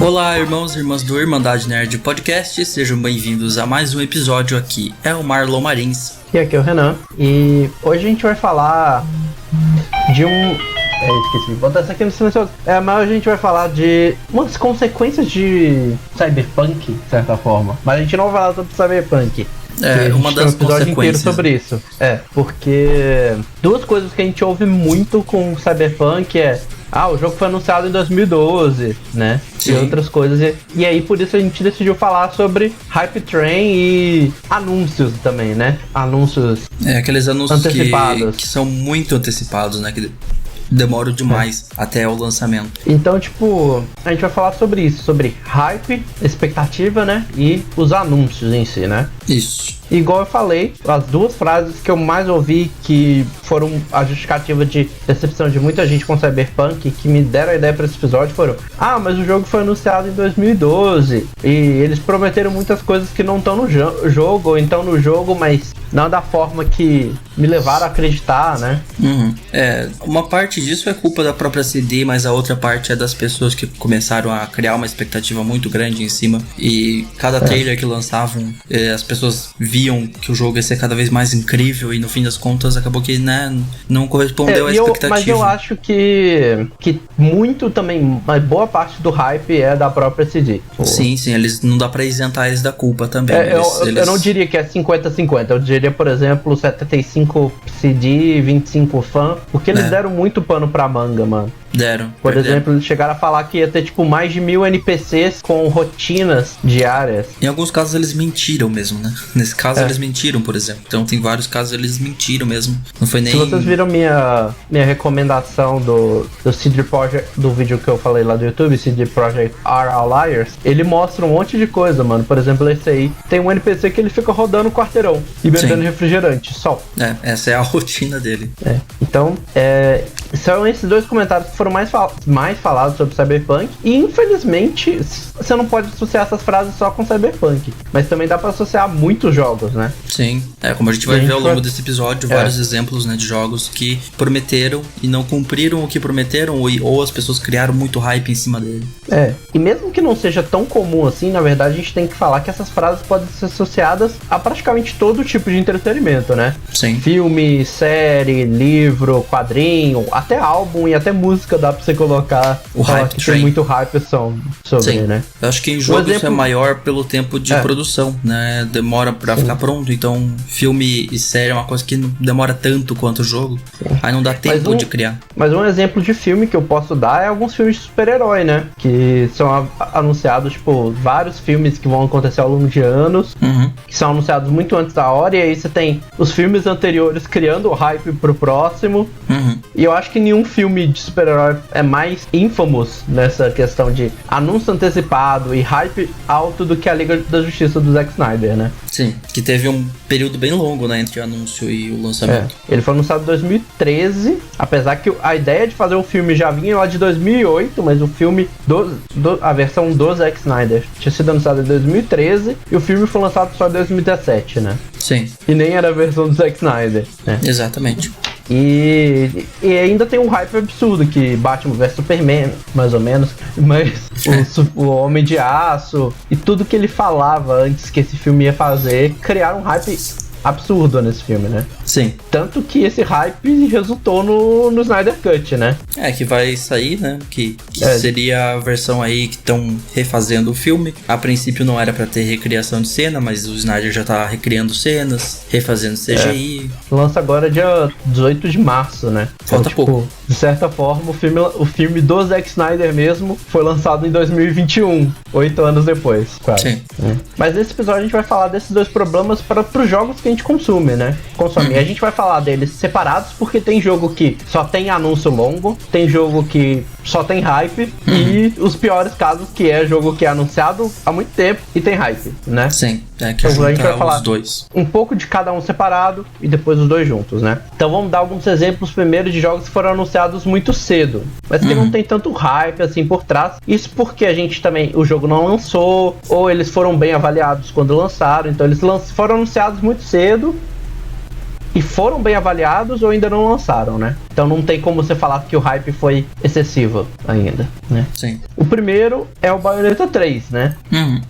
Olá, irmãos e irmãs do Irmandade Nerd Podcast, sejam bem-vindos a mais um episódio aqui. É o Marlon Marins. E aqui é o Renan. E hoje a gente vai falar de esqueci de botar isso aqui no silencioso. Mas a gente vai falar de umas consequências de cyberpunk, de certa forma. Mas a gente não vai falar sobre cyberpunk. Uma das consequências inteiro sobre isso. Porque duas coisas que a gente ouve muito com cyberpunk o jogo foi anunciado em 2012, né? Sim. E outras coisas. E aí, por isso a gente decidiu falar sobre Hype Train e anúncios também, né? Anúncios aqueles anúncios antecipados. que são muito antecipados, né? Que demoram demais até o lançamento. Então, a gente vai falar sobre isso, sobre hype, expectativa, né? E os anúncios em si, né? Isso. Igual eu falei, as duas frases que eu mais ouvi que foram a justificativa de decepção de muita gente com Cyberpunk, que me deram a ideia para esse episódio, foram: mas o jogo foi anunciado em 2012 e eles prometeram muitas coisas que não estão no jogo, ou então no jogo, mas não da forma que me levaram a acreditar, né? Uma parte disso é culpa da própria CD, mas a outra parte é das pessoas que começaram a criar uma expectativa muito grande em cima, e cada trailer que lançavam, as pessoas viam que o jogo ia ser cada vez mais incrível, e no fim das contas acabou que, né, não correspondeu à expectativa. Mas eu acho que muito também, uma boa parte do hype é da própria CD. Sim, eles não dá pra isentar eles da culpa também. Eu não diria que é 50-50, eu diria, por exemplo, 75 CD, 25 fã, porque eles deram muito pano pra manga, mano. Por exemplo, eles chegaram a falar que ia ter mais de 1000 NPCs com rotinas diárias. Em alguns casos eles mentiram mesmo, né? Nesse caso eles mentiram, por exemplo. Então tem vários casos eles mentiram mesmo. Não foi nem... Se vocês viram minha recomendação do CD Projekt, do vídeo que eu falei lá do YouTube, CD Projekt Are Outliers, ele mostra um monte de coisa, mano. Por exemplo, esse aí tem um NPC que ele fica rodando o quarteirão e bebendo refrigerante, só. Essa é a rotina dele. Então, são esses dois comentários que foram mais falados sobre Cyberpunk. E infelizmente você não pode associar essas frases só com Cyberpunk, mas também dá pra associar muitos jogos, né? Sim, como a gente vai ver ao longo desse episódio, vários exemplos, né, de jogos que prometeram e não cumpriram o que prometeram, ou as pessoas criaram muito hype em cima dele. E mesmo que não seja tão comum assim, na verdade a gente tem que falar que essas frases podem ser associadas a praticamente todo tipo de entretenimento, né? Sim. Filme, série, livro, quadrinho, até álbum e até música dá pra você colocar o hype que train. Tem muito hype sobre, né? Eu acho que em jogo isso é maior pelo tempo de produção, né? Demora pra ficar pronto, então filme e série é uma coisa que não demora tanto quanto o jogo. Aí não dá tempo de criar. Mas um exemplo de filme que eu posso dar é alguns filmes de super-herói, né? Que são anunciados, vários filmes que vão acontecer ao longo de anos, que são anunciados muito antes da hora, e aí você tem os filmes anteriores criando o hype pro próximo. E eu acho que nenhum filme de super-herói é mais infamous nessa questão de anúncio antecipado e hype alto do que a Liga da Justiça do Zack Snyder, né? Sim, que teve um período bem longo, né, entre o anúncio e o lançamento. Ele foi anunciado em 2013, apesar que a ideia de fazer o filme já vinha lá de 2008, mas o filme, a versão do Zack Snyder tinha sido anunciado em 2013 e o filme foi lançado só em 2017, né? Sim. E nem era a versão do Zack Snyder, né? Exatamente. E ainda tem um hype absurdo que Batman vs Superman, mais ou menos, mas o Homem de Aço e tudo que ele falava antes que esse filme ia fazer, criaram um hype absurdo nesse filme, né? Sim. Tanto que esse hype resultou no Snyder Cut, né? Que vai sair, né? Que seria a versão aí que estão refazendo o filme. A princípio não era pra ter recriação de cena, mas o Snyder já tá recriando cenas, refazendo CGI. Lança agora dia 18 de março, né? Falta pouco. De certa forma, o filme do Zack Snyder mesmo foi lançado em 2021, 8 anos depois, quase. Sim. Mas nesse episódio a gente vai falar desses dois problemas para os jogos que a gente consome, né? E a gente vai falar deles separados, porque tem jogo que só tem anúncio longo, tem jogo que só tem hype, e os piores casos que é jogo que é anunciado há muito tempo e tem hype, né? Sim, que então, a gente vai falar os dois. Um pouco de cada um separado e depois os dois juntos, né? Então vamos dar alguns exemplos primeiro de jogos que foram anunciados muito cedo, mas que não tem tanto hype assim por trás. Isso porque a gente também, o jogo não lançou, ou eles foram bem avaliados quando lançaram, então eles foram anunciados muito cedo e foram bem avaliados ou ainda não lançaram, né? Então não tem como você falar que o hype foi excessivo ainda, né? Sim. O primeiro é o Bayonetta 3, né?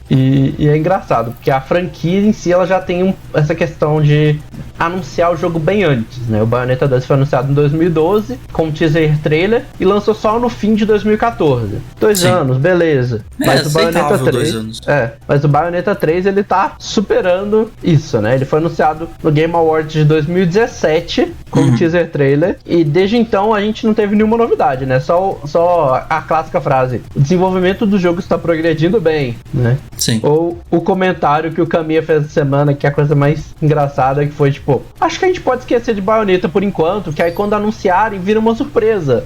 E é engraçado, porque a franquia em si ela já tem essa questão de anunciar o jogo bem antes, né? O Bayonetta 2 foi anunciado em 2012 com um teaser trailer e lançou só no fim de 2014. 2 anos, beleza. Mas o Bayonetta 3, 2 anos. mas o Bayonetta 3 ele tá superando isso, né? Ele foi anunciado no Game Awards de 2017 com teaser trailer e desde então a gente não teve nenhuma novidade, né? Só a clássica frase: o desenvolvimento do jogo está progredindo bem, né? Sim. Ou o comentário que o Kamiya fez essa semana, que é a coisa mais engraçada, que foi tipo: acho que a gente pode esquecer de Bayonetta por enquanto, que aí quando anunciarem vira uma surpresa.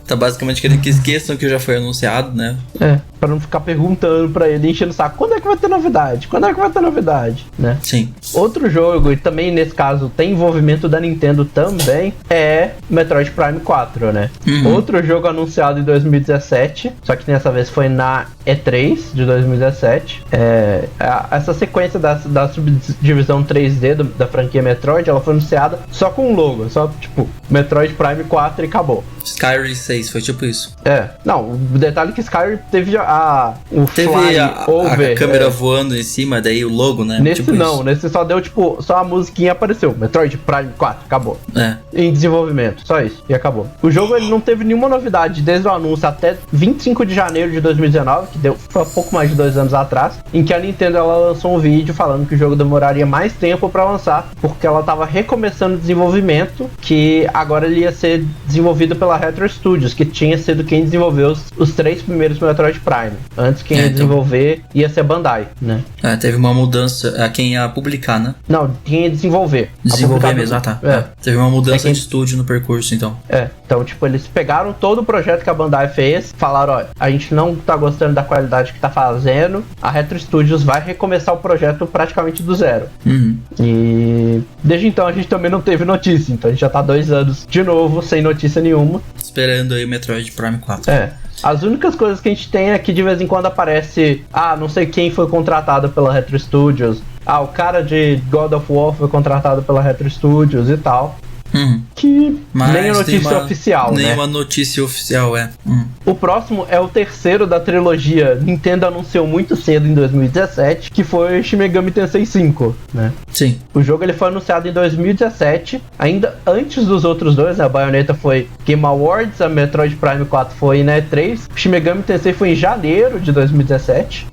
Tá basicamente querendo que esqueçam que já foi anunciado, né? Pra não ficar perguntando pra ele, enchendo o saco: quando é que vai ter novidade? Quando é que vai ter novidade? Né? Sim. Outro jogo, e também nesse caso tem envolvimento da Nintendo também, é Metroid Prime 4, né? Outro jogo anunciado em 2017, só que dessa vez foi na E3 de 2017. Essa sequência da subdivisão 3D da franquia Metroid, ela foi anunciada só com um logo, só tipo Metroid Prime 4 e acabou. Skyrim 6, foi tipo isso. Não, o detalhe é que Skyrim teve o Teve over, a câmera voando em cima, daí o logo, né? Nesse tipo não, isso. Nesse só deu tipo, só a musiquinha apareceu, Metroid Prime 4, acabou. Em desenvolvimento, só isso, e acabou. O jogo ele não teve nenhuma novidade desde o anúncio até 25 de janeiro de 2019, que foi um pouco mais de 2 anos atrás, em que a Nintendo ela lançou um vídeo falando que o jogo demoraria mais tempo pra lançar, porque ela tava recomeçando o desenvolvimento, que agora ele ia ser desenvolvido pela Retro Studios, que tinha sido quem desenvolveu os 3 primeiros Metroid Prime. Antes quem ia desenvolver ia ser a Bandai, né? Teve uma mudança, quem ia publicar, né? Não, quem ia desenvolver. Desenvolver mesmo, Teve uma mudança de estúdio no percurso, então. Então, tipo, eles pegaram todo o projeto que a Bandai fez, falaram: ó, a gente não tá gostando da qualidade que tá fazendo, a Retro Studios vai recomeçar o projeto praticamente do zero. E desde então a gente também não teve notícia, então a gente já tá 2 anos de novo sem notícia nenhuma. Esperando aí o Metroid Prime 4. As únicas coisas que a gente tem é que de vez em quando aparece: não sei quem foi contratado pela Retro Studios, o cara de God of War foi contratado pela Retro Studios e tal. Que nem a notícia oficial, né? Nenhuma notícia oficial, O próximo é o terceiro da trilogia Nintendo anunciou muito cedo em 2017, que foi Shin Megami Tensei 5, né? Sim. O jogo ele foi anunciado em 2017, ainda antes dos outros dois, né? A Bayonetta foi Game Awards, a Metroid Prime 4 foi na E3, o Shin Megami Tensei foi em janeiro de 2017.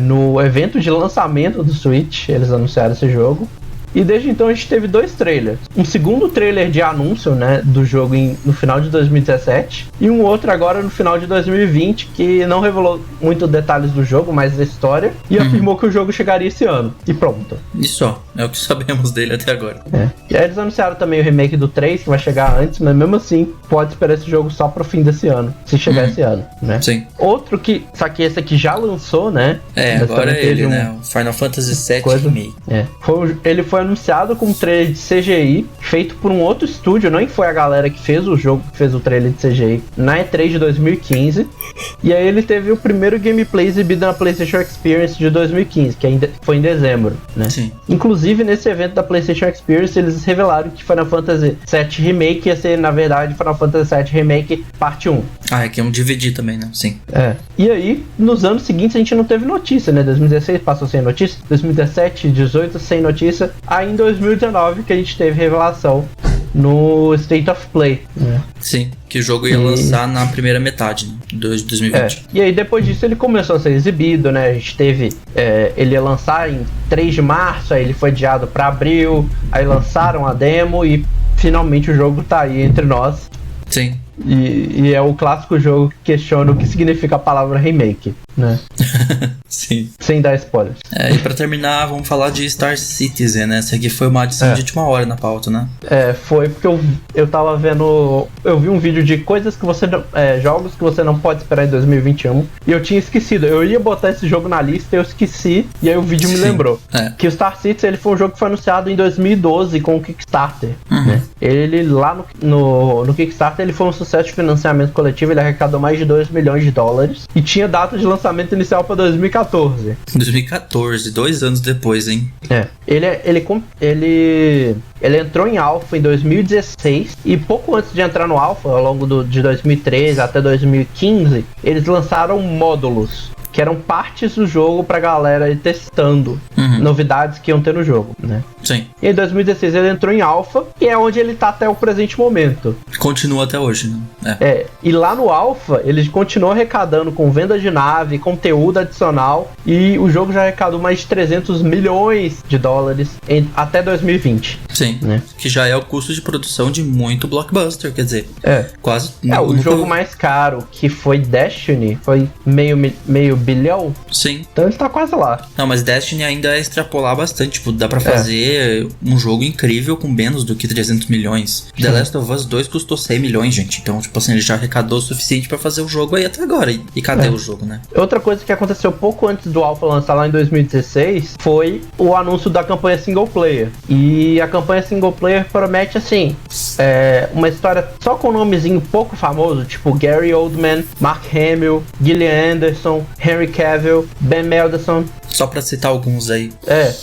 No evento de lançamento do Switch, eles anunciaram esse jogo. E desde então a gente teve 2 trailers. Um segundo trailer de anúncio, né, do jogo no final de 2017. E um outro agora no final de 2020, que não revelou muitos detalhes do jogo, mas da história. E afirmou que o jogo chegaria esse ano. E pronto. Isso, é o que sabemos dele até agora. E aí eles anunciaram também o remake do 3, que vai chegar antes, mas mesmo assim, pode esperar esse jogo só pro fim desse ano. Se chegar esse ano, né? Sim. Outro que, só que esse aqui já lançou, né? Agora é ele, né? O Final Fantasy VII Remake. Ele foi anunciado com um trailer de CGI, feito por um outro estúdio, nem foi a galera que fez o jogo, que fez o trailer de CGI, na E3 de 2015. E aí ele teve o primeiro gameplay exibido na PlayStation Experience de 2015, que ainda foi em dezembro, né? Sim. Inclusive, nesse evento da PlayStation Experience, eles revelaram que Final Fantasy VII Remake ia ser, na verdade, Final Fantasy VII Remake Parte 1. Que é um DVD também, né? Sim. E aí, nos anos seguintes, a gente não teve notícia, né? 2016 passou sem notícia, 2017, 2018 sem notícia. Aí em 2019 que a gente teve revelação no State of Play, né? Sim, que o jogo ia lançar na primeira metade, né, de 2020. E aí depois disso ele começou a ser exibido, né? A gente teve, ele ia lançar em 3 de março, aí ele foi adiado para abril, aí lançaram a demo e finalmente o jogo tá aí entre nós. Sim. E é o clássico jogo que questiona o que significa a palavra remake, né? Sim. Sem dar spoilers. E pra terminar, vamos falar de Star Citizen, né? Essa aqui foi uma adição de última hora na pauta, né? Foi porque eu tava vendo... Eu vi um vídeo de coisas que você... jogos que você não pode esperar em 2021. E eu tinha esquecido. Eu ia botar esse jogo na lista, eu esqueci. E aí o vídeo me lembrou. Que o Star Citizen, ele foi um jogo que foi anunciado em 2012 com o Kickstarter. né? Ele lá no Kickstarter ele foi um sucesso de financiamento coletivo, ele arrecadou mais de 2 milhões de dólares e tinha data de lançamento inicial para 2014. 2014, 2 anos depois, hein? Ele entrou em alpha em 2016 e pouco antes de entrar no alpha, ao longo de 2013 até 2015, eles lançaram módulos, que eram partes do jogo pra galera ir testando novidades que iam ter no jogo, né? Sim. E em 2016 ele entrou em alpha, e é onde ele tá até o presente momento. Continua até hoje, né? E lá no alpha, ele continuou arrecadando com venda de nave, conteúdo adicional, e o jogo já arrecadou mais de 300 milhões de dólares até 2020. Sim, né? Que já é o custo de produção de muito blockbuster, quer dizer, quase... o jogo mais caro, que foi Destiny, foi meio bilhão. Sim. Então ele tá quase lá. Não, mas Destiny ainda é extrapolar bastante, tipo, dá pra fazer um jogo incrível com menos do que 300 milhões. The Last of Us 2 custou 100 milhões, gente, então, tipo assim, ele já arrecadou o suficiente pra fazer o jogo aí até agora, e cadê o jogo, né? Outra coisa que aconteceu pouco antes do Alpha lançar lá em 2016 foi o anúncio da campanha single player, e a campanha single player promete, assim, uma história só com um nomezinho pouco famoso, tipo Gary Oldman, Mark Hamill, Gillian Anderson, Henry Cavill, Ben Mendelsohn. Só pra citar alguns aí.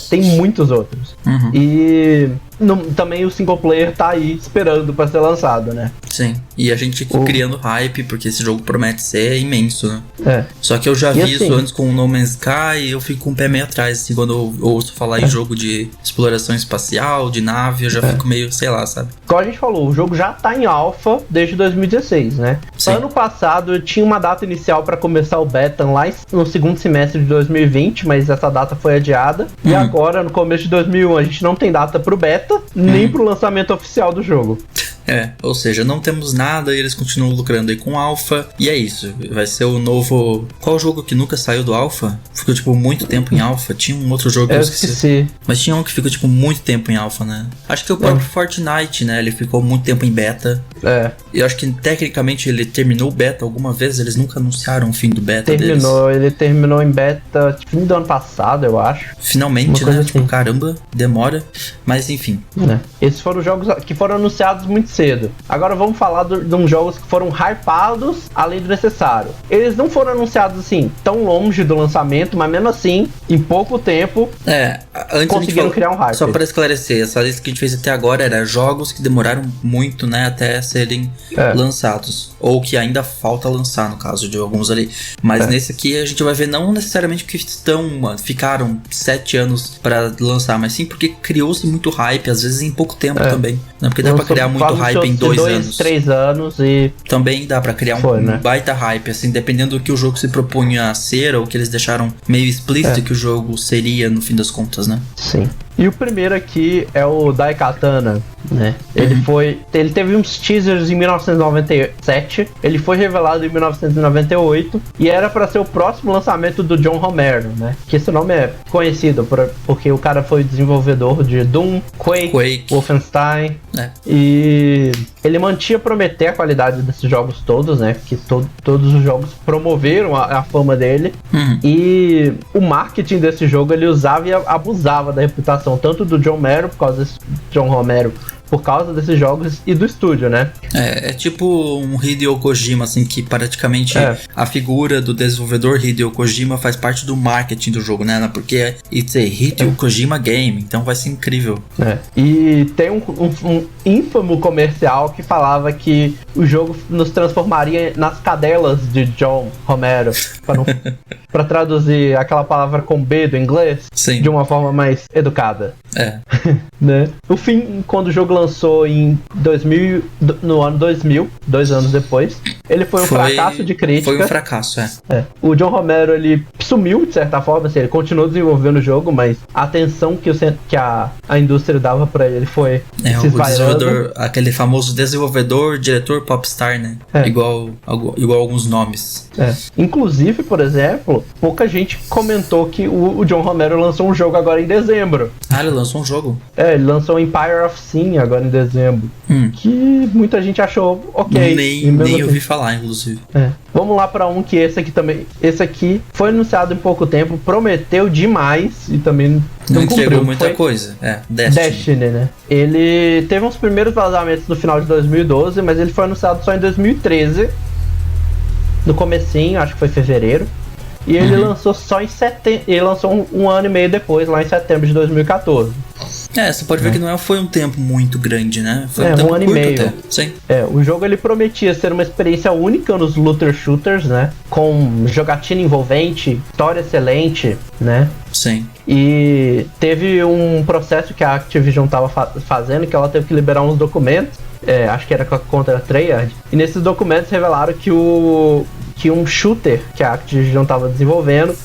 Tem muitos outros. E também o single player tá aí esperando pra ser lançado, né? Sim. E a gente criando hype, porque esse jogo promete ser imenso, né? Só que eu já vi isso antes com o No Man's Sky e eu fico com o pé meio atrás, assim, quando eu ouço falar em jogo de exploração espacial, de nave, eu já fico meio, sei lá, sabe? Como a gente falou, o jogo já tá em alpha desde 2016, né? Sim. Ano passado tinha uma data inicial pra começar o beta lá no segundo semestre de 2020, mas essa data foi adiada. E agora, no começo de 2001, a gente não tem data pro beta, nem pro lançamento oficial do jogo. Ou seja, não temos nada e eles continuam lucrando aí com Alpha. E é isso, vai ser o novo... Qual jogo que nunca saiu do Alpha? Ficou, tipo, muito tempo em Alpha. Tinha um outro jogo que eu esqueci. Mas tinha um que ficou, tipo, muito tempo em Alpha, né? Acho que o próprio Fortnite, né? Ele ficou muito tempo em beta. E eu acho que, tecnicamente, ele terminou o beta alguma vez. Eles nunca anunciaram o fim do beta deles. Ele terminou em beta, tipo, fim do ano passado, eu acho. Finalmente, né? Assim. Tipo, caramba, demora. Mas, enfim. Esses foram jogos que foram anunciados muito cedo. Agora vamos falar de uns jogos que foram hypados além do necessário. Eles não foram anunciados assim tão longe do lançamento, mas mesmo assim, em pouco tempo, antes conseguiram criar um hype. Só para esclarecer, essa lista que a gente fez até agora era jogos que demoraram muito, né, até serem lançados. Ou que ainda falta lançar, no caso de alguns ali. Mas nesse aqui a gente vai ver não necessariamente que ficaram 7 anos para lançar, mas sim porque criou-se muito hype, às vezes em pouco tempo também. Não, porque dá pra criar muito hype em 2 anos. 3 anos e... Também dá pra criar um baita hype, assim, dependendo do que o jogo se propunha a ser, ou que eles deixaram meio explícito que o jogo seria, no fim das contas, né? Sim. E o primeiro aqui é o Daikatana, né? Ele teve uns teasers em 1997, ele foi revelado em 1998 e era pra ser o próximo lançamento do John Romero, né? Que esse nome é conhecido porque o cara foi desenvolvedor de Doom, Quake. Wolfenstein. E ele mantinha prometer a qualidade desses jogos todos, né? Que todos os jogos promoveram a fama dele. E o marketing desse jogo ele usava e abusava da reputação tanto do John Romero por causa desses jogos e do estúdio, né? É tipo um Hideo Kojima, assim, que praticamente a figura do desenvolvedor Hideo Kojima faz parte do marketing do jogo, né? Porque it's a Hideo Kojima game, então vai ser incrível. E tem um ínfamo comercial que falava que o jogo nos transformaria nas cadelas de John Romero, pra traduzir aquela palavra com B do inglês de uma forma mais educada. Né? No fim, quando o jogo lançou no ano 2000, 2 anos depois, ele foi um fracasso de crítica. Foi um fracasso, O John Romero, ele sumiu de certa forma, assim, ele continuou desenvolvendo o jogo, mas a atenção que a indústria dava pra ele foi o desenvolvedor, aquele famoso desenvolvedor, diretor popstar, né? Igual alguns nomes. Inclusive, por exemplo, pouca gente comentou que o John Romero lançou um jogo agora em dezembro. Ele lançou um jogo? Ele lançou Empire of Sin agora em dezembro. Que muita gente achou ok. Nem ouvi falar. falar, inclusive. Vamos lá pra um que esse aqui foi anunciado em pouco tempo, prometeu demais e também não entregou muita coisa. Destiny, né? Ele teve uns primeiros vazamentos no final de 2012, mas ele foi anunciado só em 2013, no comecinho, acho que foi fevereiro. E ele lançou só em setembro. Ele lançou um ano e meio depois, lá em setembro de 2014. Você pode ver que não foi um tempo muito grande, né? Foi um tempo um ano curto e meio. até. Sim. O jogo ele prometia ser uma experiência única nos looter shooters, né? Com jogatina envolvente, história excelente, né? Sim. E teve um processo que a Activision tava fazendo, que ela teve que liberar uns documentos. Acho que era contra a Treyarch. E nesses documentos revelaram que um shooter que a Activision estava desenvolvendo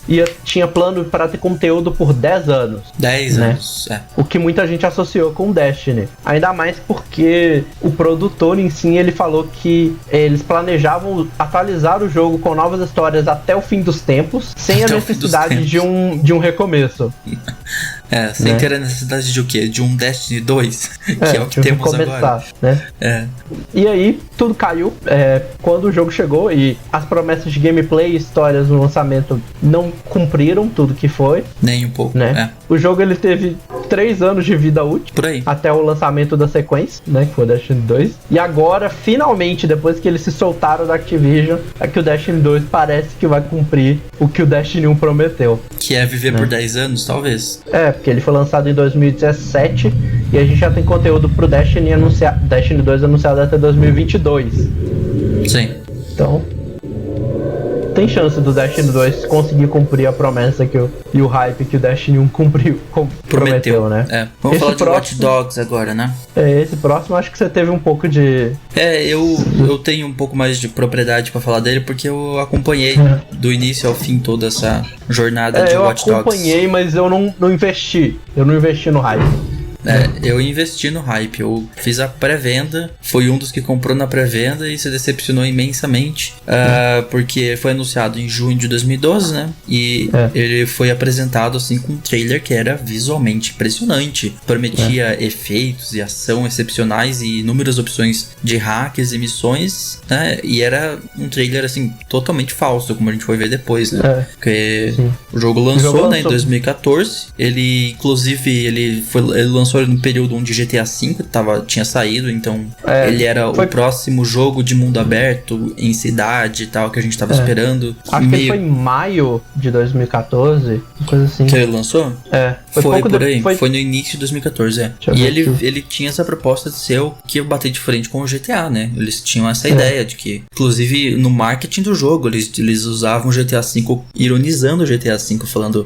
tinha plano para ter conteúdo por 10 anos. 10 anos, O que muita gente associou com Destiny. Ainda mais porque o produtor em si, ele falou que eles planejavam atualizar o jogo com novas histórias até o fim dos tempos, sem a necessidade de um recomeço. Sem ter a necessidade de o quê? De um Destiny 2, que é o que temos agora. Né? E aí, tudo caiu quando o jogo chegou e as promessas de gameplay e histórias no lançamento não cumpriram tudo que foi. Nem um pouco, né? O jogo ele teve 3 anos de vida útil. Por aí. Até o lançamento da sequência, né? Que foi o Destiny 2. E agora, finalmente, depois que eles se soltaram da Activision, que o Destiny 2 parece que vai cumprir o que o Destiny 1 prometeu. Que é viver por 10 anos, talvez. Porque ele foi lançado em 2017 e a gente já tem conteúdo pro Destiny 2 anunciado até 2022. Sim. Então, tem chance do Destiny 2 conseguir cumprir a promessa e o hype que o Destiny 1 prometeu, né? Vamos falar de Watch Dogs agora, né? Esse próximo acho que você teve um pouco de... Eu tenho um pouco mais de propriedade pra falar dele, porque eu acompanhei do início ao fim toda essa jornada de Watch Dogs. Eu acompanhei, mas eu não investi. Eu não investi no hype. Eu investi no hype, eu fiz a pré-venda, fui um dos que comprou na pré-venda e se decepcionou imensamente, porque foi anunciado em junho de 2012, né? E ele foi apresentado assim com um trailer que era visualmente impressionante, prometia efeitos e ação excepcionais e inúmeras opções de hacks e missões, né? E era um trailer assim totalmente falso, como a gente foi ver depois, né? Porque o jogo lançou, né, em 2014, ele lançou no período onde GTA V tinha saído, então ele era o próximo jogo de mundo aberto em cidade e tal que a gente tava esperando. Acho que ele foi em maio de 2014, coisa assim. Que ele lançou? Foi por aí. Foi no início de 2014, E ele tinha essa proposta de ser o que ia bater de frente com o GTA, né? Eles tinham essa ideia de que, inclusive no marketing do jogo, eles usavam o GTA V, ironizando o GTA V, falando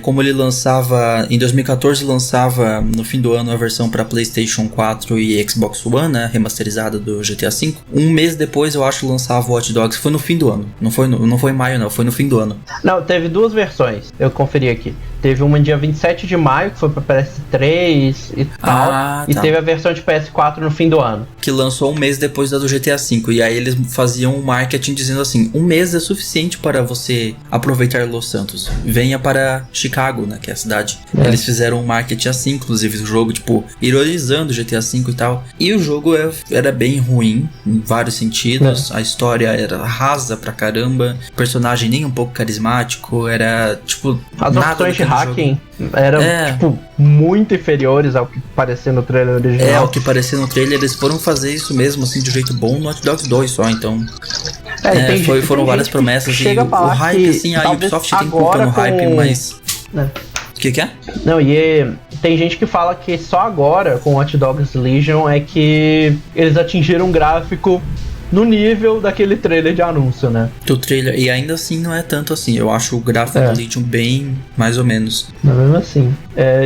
como ele lançava, em 2014 lançava no fim do ano a versão para PlayStation 4 e Xbox One, né, remasterizada do GTA V. Um mês depois, eu acho, lançava o Watch Dogs. Foi no fim do ano. Não foi em maio, não. Foi no fim do ano. Não, teve 2 versões. Eu conferi aqui. Teve uma dia 27 de maio, que foi pra PS3 e tal. E teve a versão de PS4 no fim do ano. Que lançou um mês depois da do GTA V. E aí eles faziam um marketing dizendo assim, um mês é suficiente para você aproveitar Los Santos. Venha para Chicago, né, que é a cidade. Eles fizeram um marketing assim, inclusive, do jogo, tipo, ironizando o GTA V e tal. E o jogo era bem ruim, em vários sentidos. A história era rasa pra caramba. O personagem nem um pouco carismático. Era, tipo, as opções de hacking eram, tipo, muito inferiores ao que parecia no trailer original. O que parecia no trailer, eles foram fazer isso mesmo, assim, de um jeito bom no Watch Dogs 2 só, então... foram várias promessas e o hype, assim, a Ubisoft tem culpa no hype, mas... O que é? Não, tem gente que fala que só agora, com Watch Dogs Legion, é que eles atingiram um gráfico no nível daquele trailer de anúncio, né? Do trailer, e ainda assim não é tanto assim. Eu acho o gráfico do Legion bem mais ou menos. Mas mesmo assim.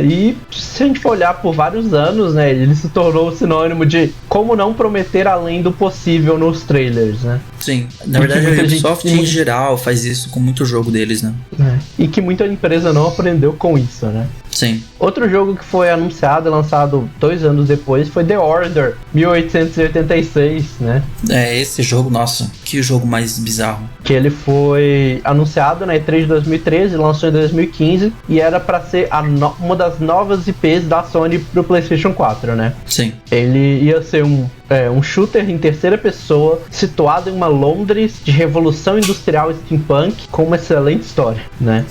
E se a gente for olhar por vários anos, né? Ele se tornou sinônimo de como não prometer além do possível nos trailers, né? Sim, na verdade a Ubisoft em geral faz isso com muito jogo deles, né? E que muita empresa não aprendeu com isso, né? Sim. Outro jogo que foi anunciado e lançado 2 anos depois foi The Order 1886, né? Esse jogo, nossa, Que jogo mais bizarro? Que ele foi anunciado na E3 de 2013, lançou em 2015 e era pra ser uma das novas IPs da Sony pro PlayStation 4, né? Sim. Ele ia ser um shooter em terceira pessoa, situado em uma Londres de revolução industrial steampunk, com uma excelente história, né?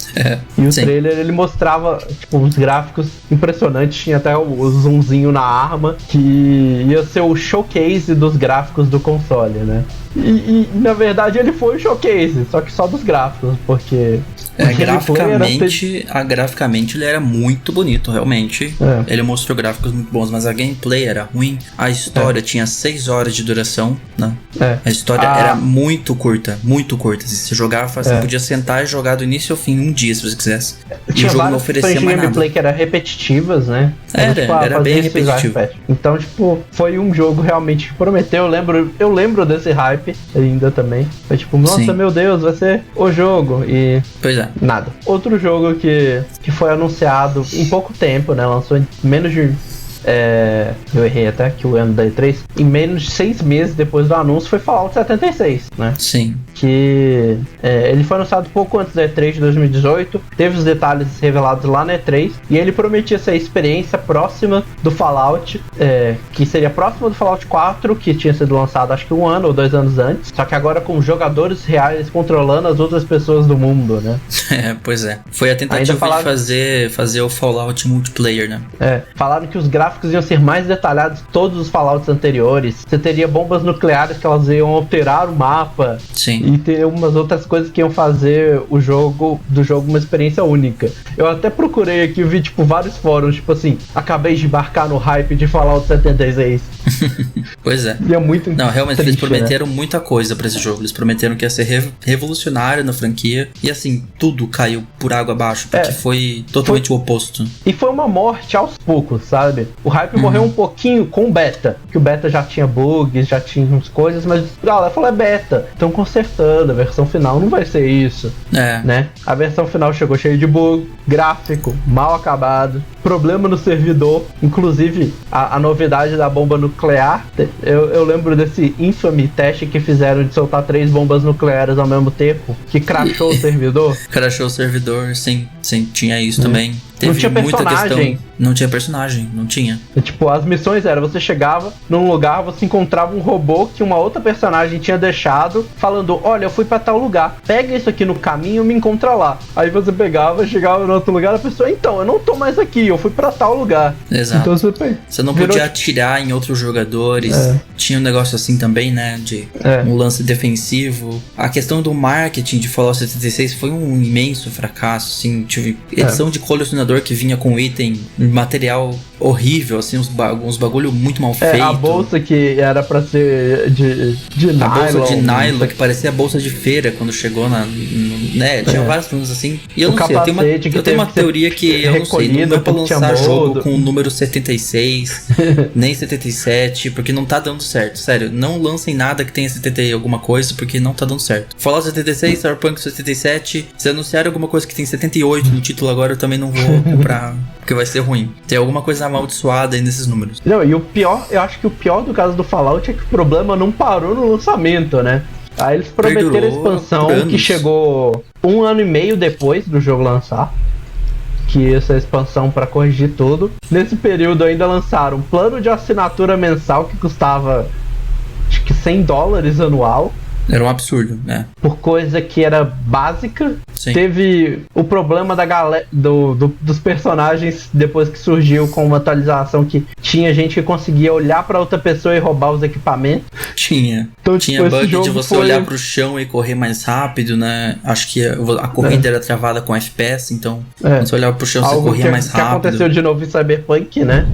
E o trailer, ele mostrava, tipo, uns gráficos impressionantes, tinha até o zoomzinho na arma, que ia ser o showcase dos gráficos do console, né? E na verdade ele foi o showcase, só que só dos gráficos, porque... graficamente ele era muito bonito, realmente. Ele mostrou gráficos muito bons, mas a gameplay era ruim. A história tinha 6 horas de duração, né? A história era muito curta. Se você jogava, você podia sentar e jogar do início ao fim um dia, se você quisesse. E o jogo não oferecia mais gameplay que eram repetitivas, né? Era bem repetitivo. Então, tipo, foi um jogo realmente que prometeu. Eu lembro desse hype ainda também. Foi tipo, nossa, meu Deus, vai ser o jogo. E... Pois é. Nada. Outro jogo que foi anunciado em pouco tempo, né? Lançou em menos de... eu errei até que o ano da E3. Em menos de 6 meses depois do anúncio foi Fallout 76, né? Sim. Que ele foi anunciado pouco antes da E3 de 2018. Teve os detalhes revelados lá na E3. E ele prometia ser a experiência próxima do Fallout, que seria próxima do Fallout 4, que tinha sido lançado acho que 1 ano ou 2 anos antes. Só que agora com jogadores reais controlando as outras pessoas do mundo, né? Pois é. Foi a tentativa de fazer o Fallout multiplayer, né? Falaram que os gráficos iam ser mais detalhados que todos os Fallouts anteriores. Você teria bombas nucleares que elas iam alterar o mapa. Sim. E ter umas outras coisas que iam fazer do jogo uma experiência única. Eu até procurei aqui, vi tipo vários fóruns, tipo assim, acabei de embarcar no hype de Fallout 76. Pois é. E é muito Não, realmente triste, eles prometeram muita coisa pra esse jogo. Eles prometeram que ia ser revolucionário na franquia. E assim, tudo caiu por água abaixo, porque foi totalmente o oposto. E foi uma morte aos poucos, sabe? O hype morreu um pouquinho com o beta, que o beta já tinha bugs, já tinha umas coisas, mas a galera falou, é beta, estão consertando, a versão final não vai ser isso, né? A versão final chegou cheia de bug, gráfico mal acabado, problema no servidor, inclusive a novidade da bomba nuclear, eu lembro desse infame teste que fizeram de soltar 3 bombas nucleares ao mesmo tempo, que crashou o servidor. Crashou o servidor, sim, tinha isso também. Teve não tinha personagem. Não tinha personagem, não tinha. Tipo, as missões eram, você chegava num lugar, você encontrava um robô que uma outra personagem tinha deixado, falando, olha, eu fui pra tal lugar, pega isso aqui no caminho e me encontra lá. Aí você pegava, chegava no outro lugar, a pessoa, então, eu não tô mais aqui, eu fui pra tal lugar. Exato. Então você não podia atirar em outros jogadores. Tinha um negócio assim também, né, de um lance defensivo. A questão do marketing de Fallout 76 foi um imenso fracasso, assim, tive edição de colecionador que vinha com item, material horrível, assim, uns bagulho muito mal feito. A bolsa que era pra ser de nylon. A bolsa de nylon, que parecia a bolsa de feira quando chegou né, tinha várias coisas assim. E eu não sei, eu tenho uma teoria que eu não sei, não dá pra lançar jogo com o número 76, nem 77, porque não tá dando certo. Sério, não lancem nada que tenha 70 e alguma coisa, porque não tá dando certo. Fallout 76, Cyberpunk 77, se anunciarem alguma coisa que tem 78 no título agora, eu também não vou comprar, porque vai ser ruim. Tem alguma coisa amaldiçoada aí nesses números. Não, e o pior, eu acho que o pior do caso do Fallout é que o problema não parou no lançamento, né? Aí eles prometeram a expansão que chegou 1 ano e meio depois do jogo lançar. Que essa expansão para corrigir tudo. Nesse período ainda lançaram um plano de assinatura mensal que custava acho que $100 anual. Era um absurdo, né? Por coisa que era básica. Sim. Teve o problema da galera dos personagens depois que surgiu com uma atualização que tinha gente que conseguia olhar pra outra pessoa e roubar os equipamentos. Tinha. Então, tinha bug de você olhar pro chão e correr mais rápido, né? Acho que a corrida era travada com FPS, então quando você olhava pro chão você corria mais rápido. Que aconteceu de novo em Cyberpunk, né?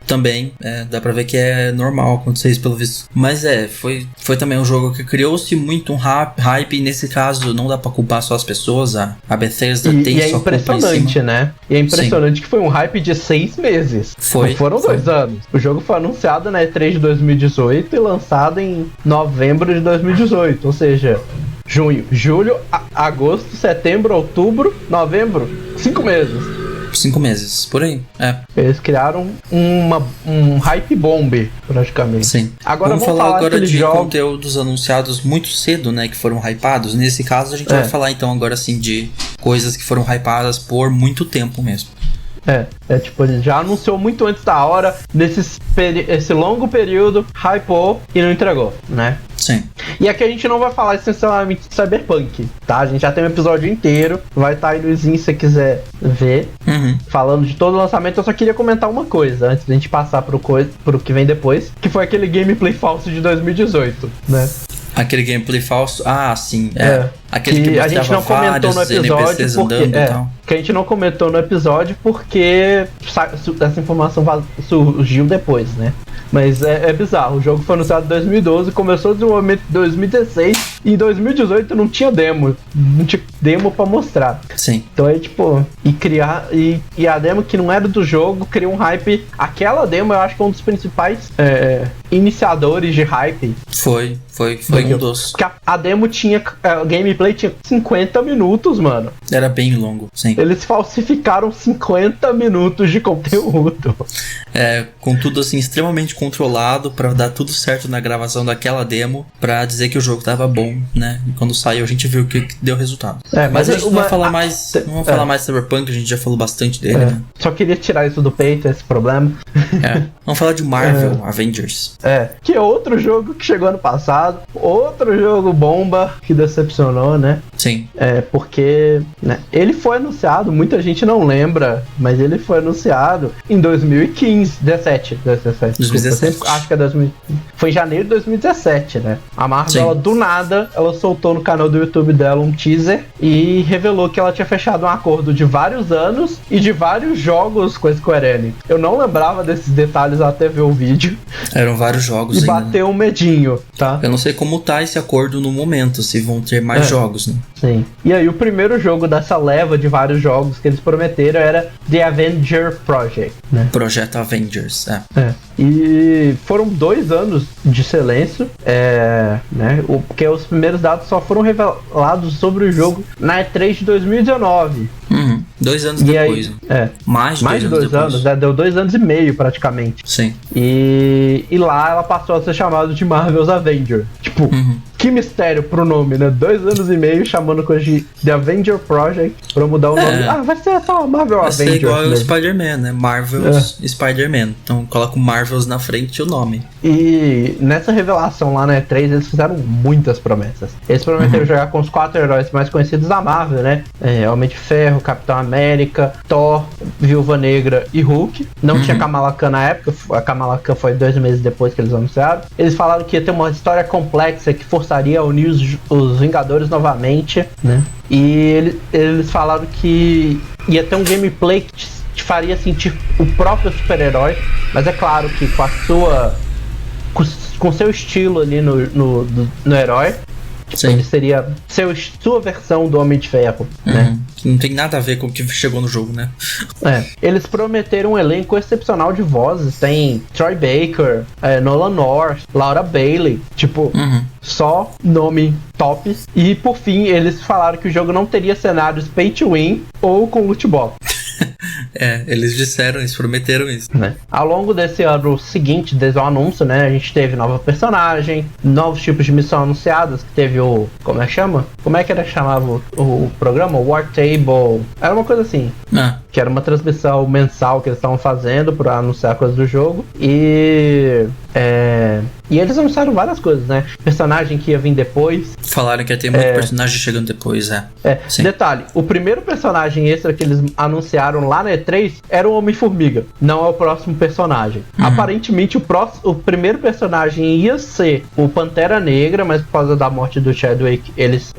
Também, dá pra ver que é normal acontecer isso pelo visto. Mas foi também um jogo que criou-se muito um hype, e nesse caso não dá pra culpar só as pessoas, a Bethesda tem sua culpa em cima. E é impressionante, né? E é impressionante que foi um hype de 6 meses. Não foram 2 anos. O jogo foi anunciado na E3 de 2018 e lançado em novembro de 2018, ou seja, junho, julho, agosto, setembro, outubro, novembro, 5 meses. 5 meses, por aí, Eles criaram um hype bomb, praticamente. Sim. Agora vamos falar agora de jogos... conteúdos anunciados muito cedo, né, que foram hypados. Nesse caso, a gente vai falar, então, agora, assim, de coisas que foram hypadas por muito tempo mesmo. Tipo, ele já anunciou muito antes da hora, esse longo período, hypou e não entregou, né? Sim. E aqui a gente não vai falar essencialmente de Cyberpunk, tá? A gente já tem um episódio inteiro, vai estar aí no Zin se você quiser ver, falando de todo o lançamento. Eu só queria comentar uma coisa, antes da gente passar pro que vem depois, que foi aquele gameplay falso de 2018, né? Aquele gameplay falso? Ah, sim, Aquele que a gente não comentou no episódio que a gente não comentou no episódio porque essa informação surgiu depois, né? Mas é bizarro, o jogo foi anunciado em 2012, começou o desenvolvimento em 2016 e em 2018 não tinha demo pra mostrar. Sim. Então é tipo, e a demo que não era do jogo criou um hype. Aquela demo eu acho que é um dos principais iniciadores de hype. Foi um dos. Porque a demo tinha, o gameplay tinha 50 minutos, mano. Era bem longo, sim. Eles falsificaram 50 minutos de conteúdo. Com tudo assim, extremamente controlado pra dar tudo certo na gravação daquela demo, pra dizer que o jogo tava bom, né? E quando saiu a gente viu que deu resultado. Mas a gente não vai falar mais. Não vamos falar mais de Cyberpunk, a gente já falou bastante dele, né? Só queria tirar isso do peito, esse problema. Vamos falar de Marvel Avengers. Que é outro jogo que chegou ano passado. Outro jogo bomba que decepcionou, né? Sim. Porque ele foi anunciado, muita gente não lembra, mas ele foi anunciado em 2015, 2017. Acho que é 2015. Foi em janeiro de 2017, né? A Marvel, ela, do nada, ela soltou no canal do YouTube dela um teaser e revelou que ela tinha fechado um acordo de vários anos e de vários jogos com a Square Enix. Eu não lembrava desses detalhes até ver o vídeo. Eram vários jogos e bateu um medinho, tá? Eu não sei como tá esse acordo no momento, se vão ter mais jogos, né? Sim. E aí o primeiro jogo dessa leva de vários jogos que eles prometeram era The Avenger Project, né? Projeto Avengers, E foram 2 anos de silêncio, né? Porque os primeiros dados só foram revelados sobre o jogo na E3 de 2019. 2 anos depois. Aí, mais de 2 anos. Deu 2 anos e meio praticamente. Sim. E lá ela passou a ser chamada de Marvel's Avenger. Tipo, que mistério pro nome, né? 2 anos e meio chamando coisa de The Avenger Project pra mudar o nome. Vai ser só Marvel Avenger. Vai ser igual o Spider-Man, né? Marvel's Spider-Man. Então coloca o Marvel's na frente e o nome. E nessa revelação lá na E3, eles fizeram muitas promessas. Eles prometeram jogar com os 4 heróis mais conhecidos da Marvel, né? Homem de Ferro, Capitão América, Thor, Viúva Negra e Hulk. Não tinha Kamala Khan na época, a Kamala Khan foi 2 meses depois que eles anunciaram. Eles falaram que ia ter uma história complexa que forçaria a unir os Vingadores novamente, né? E eles falaram que ia ter um gameplay que te faria sentir o próprio super-herói, mas é claro que com seu estilo ali no herói. Ele seria sua versão do Homem de Ferro, né? Não tem nada a ver com o que chegou no jogo, né? Eles prometeram um elenco excepcional de vozes. Tem Troy Baker, Nolan North, Laura Bailey. Tipo, só nome top. E por fim, eles falaram que o jogo não teria cenários pay to win ou com loot box. Eles prometeram isso. Né? Ao longo desse ano seguinte, desde o anúncio, né, a gente teve nova personagem, novos tipos de missão anunciadas, que teve o... Como é que chama? Como é que era chamava o programa? War Table. Era uma coisa assim. Que era uma transmissão mensal que eles estavam fazendo pra anunciar coisas do jogo. E eles anunciaram várias coisas, né? Personagem que ia vir depois. Falaram que ia ter muito personagem chegando depois, Sim. Detalhe, o primeiro personagem extra que eles anunciaram lá na E3 era o Homem-Formiga. Não é o próximo personagem. Aparentemente, o primeiro personagem ia ser o Pantera Negra, mas por causa da morte do Chadwick, eles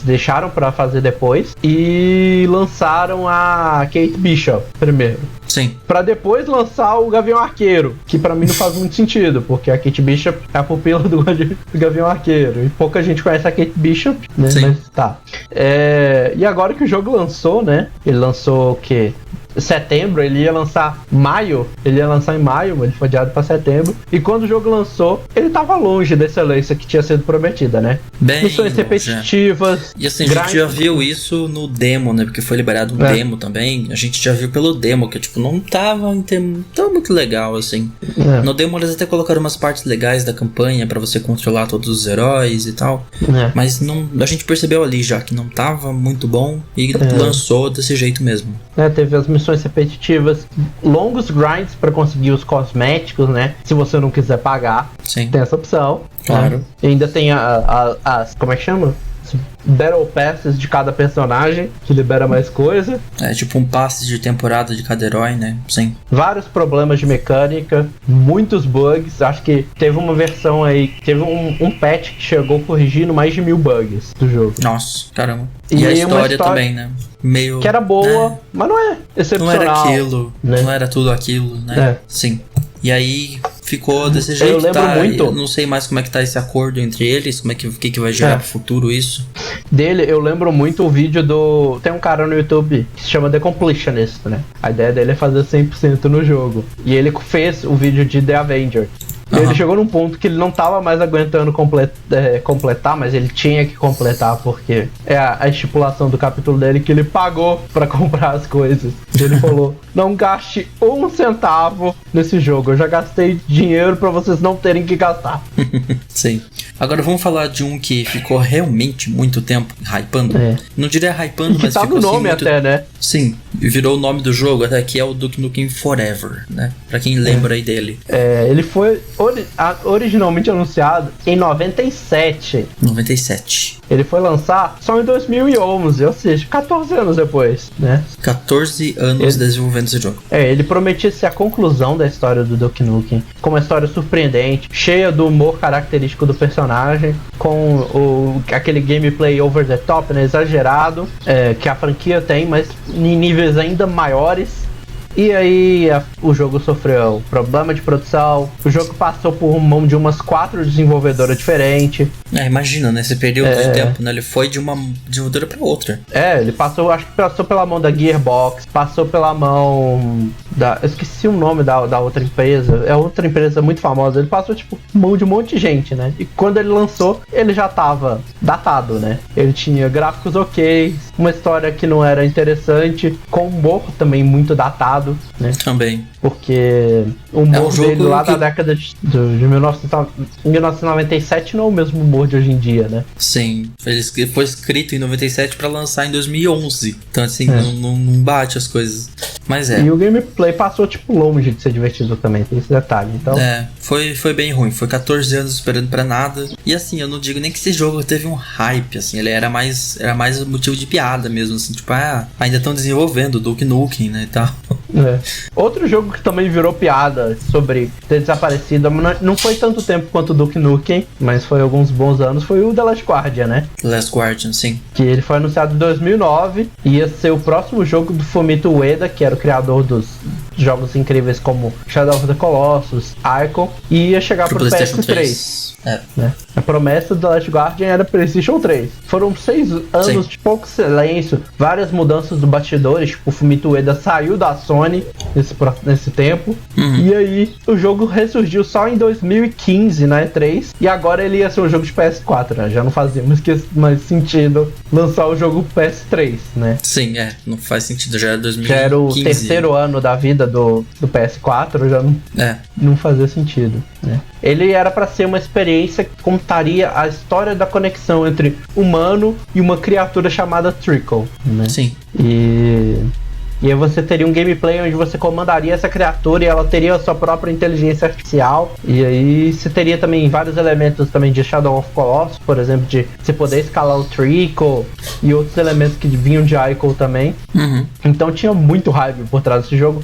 deixaram pra fazer depois. E lançaram a Kate Bishop primeiro. Sim. Pra depois lançar o Gavião Arqueiro, que pra mim não faz muito sentido, porque a Kate Bishop é a pupila do Gavião Arqueiro. E pouca gente conhece a Kate Bishop, né? Sim. Mas tá. E agora que o jogo lançou, né? Ele lançou o quê? setembro, ele ia lançar em maio, mas ele foi adiado pra setembro. E quando o jogo lançou, ele tava longe da excelência que tinha sido prometida, né? Bem missões repetitivas. E assim, a gente já viu isso no demo, né? Porque foi liberado um demo também. A gente já viu pelo demo, que tipo, não tava tão muito legal, assim. No demo eles até colocaram umas partes legais da campanha pra você controlar todos os heróis e tal. Mas não, a gente percebeu ali já que não tava muito bom e lançou desse jeito mesmo. Teve as missões repetitivas, longos grinds pra conseguir os cosméticos, né? Se você não quiser pagar, Sim. Tem essa opção. Claro. E ainda tem as como é que chama? Battle Passes de cada personagem, que libera mais coisa. É tipo um passe de temporada de cada herói, né? Sim. Vários problemas de mecânica, muitos bugs. Acho que teve uma versão aí, teve um patch que chegou corrigindo mais de 1000 bugs do jogo. Nossa, caramba. E a história também, né? Meio... Que era boa, mas não é excepcional. Não era aquilo, né? Não era tudo aquilo, né? Sim. E aí ficou desse jeito. Eu lembro muito. Eu não sei mais como é que tá esse acordo entre eles, como é que vai gerar pro futuro isso. Dele, eu lembro muito o vídeo do... Tem um cara no YouTube que se chama The Completionist, né? A ideia dele é fazer 100% no jogo. E ele fez o vídeo de The Avenger. E ele chegou num ponto que ele não tava mais aguentando completar, mas ele tinha que completar, porque é a estipulação do capítulo dele que ele pagou pra comprar as coisas. E ele falou, não gaste 1 centavo nesse jogo, eu já gastei dinheiro pra vocês não terem que gastar. Sim. Agora vamos falar de um que ficou realmente muito tempo hypando. Não diria hypando, mas tá ficou no nome assim, muito... até, né? Sim, virou o nome do jogo até que é o Duke Nukem Forever, né? Pra quem lembra aí dele. Ele foi originalmente anunciado em 97. 97. Ele foi lançar só em 2011, ou seja, 14 anos depois, né? 14 anos desenvolvendo esse jogo. Ele prometia ser a conclusão da história do Duke Nukem, com uma história surpreendente, cheia do humor característico do personagem, com aquele gameplay over the top, né, exagerado, que a franquia tem, mas em níveis ainda maiores. E aí o jogo sofreu problema de produção, o jogo passou por mão de umas 4 desenvolvedoras diferentes. Imagina, nesse período de tempo, né? Ele foi de uma desenvolvedora pra outra. Ele passou, acho que passou pela mão da Gearbox, passou pela mão da... Eu esqueci o nome da outra empresa, é outra empresa muito famosa. Ele passou, tipo, mão de um monte de gente, né? E quando ele lançou, ele já tava datado, né? Ele tinha gráficos ok, uma história que não era interessante, com humor também muito datado. Né? Também. Porque o humor dele lá da década de 1997 não é o mesmo humor de hoje em dia, né? Sim, ele foi escrito em 97 pra lançar em 2011. Então assim, não bate as coisas. Mas E o gameplay passou tipo longe de ser divertido também, tem esse detalhe. Então... foi bem ruim. Foi 14 anos esperando pra nada. E assim, eu não digo nem que esse jogo teve um hype, assim. Ele era mais motivo de piada mesmo, assim. Tipo, ainda estão desenvolvendo o Duke Nukem, né, e tal. Outro jogo que também virou piada sobre ter desaparecido, não foi tanto tempo quanto o Duke Nukem, mas foi alguns bons anos, foi o The Last Guardian, né? The Last Guardian, sim. Que ele foi anunciado em 2009, ia ser o próximo jogo do Fumito Ueda, que era o criador dos jogos incríveis como Shadow of the Colossus, Ico, e ia chegar pro PS3. Né? A promessa do The Last Guardian era PlayStation 3. Foram 6 anos de pouco silêncio, várias mudanças do bastidores, tipo, o Fumito Ueda saiu da Sony nesse tempo, e aí o jogo ressurgiu só em 2015 na E3, e agora ele ia ser um jogo de PS4, né? Já não fazia mais sentido lançar o jogo PS3, né? Sim, não faz sentido, já era 2015. Já era o terceiro ano da vida do PS4, já não fazia sentido, né? Ele era para ser uma experiência que contaria a história da conexão entre humano e uma criatura chamada Trickle, né? Sim. E aí você teria um gameplay onde você comandaria essa criatura e ela teria a sua própria inteligência artificial. E aí você teria também vários elementos também de Shadow of Colossus, por exemplo, de você poder escalar o Trickle e outros elementos que vinham de Ico também. Então tinha muito hype por trás desse jogo.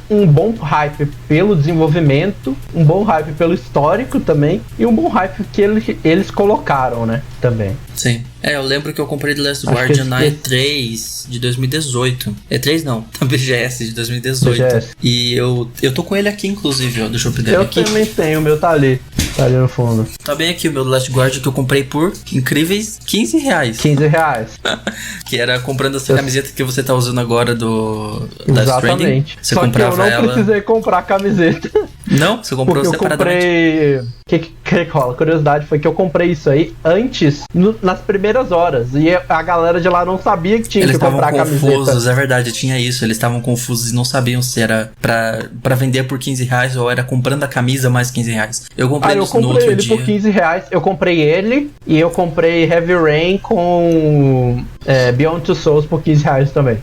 Um bom hype pelo desenvolvimento, um bom hype pelo histórico também, e um bom hype que eles colocaram, né, também. Sim. Eu lembro que eu comprei The Last Guardian na E3 de 2018. E3 não, na BGS de 2018. BGS. E eu tô com ele aqui, inclusive, ó. Deixa eu pegar aqui. Eu também tenho, o meu tá ali. Tá ali no fundo. Tá bem aqui o meu Last Guard que eu comprei por incríveis R$15. R$15. Que era comprando essa camiseta que você tá usando agora do Death Stranding. Exatamente. Você Só comprava que eu não ela... precisei comprar a camiseta. Não? Você comprou porque separadamente? Eu comprei... O que rola? A curiosidade foi que eu comprei isso aí antes, nas primeiras horas. E a galera de lá não sabia que tinha que comprar a camiseta. Eles estavam confusos, é verdade, tinha isso. Eles estavam confusos e não sabiam se era pra vender por R$15 ou era comprando a camisa mais R$15. Eu comprei no outro dia. Eu comprei ele por R$15. Eu comprei ele e eu comprei Heavy Rain com Beyond Two Souls por R$15 também.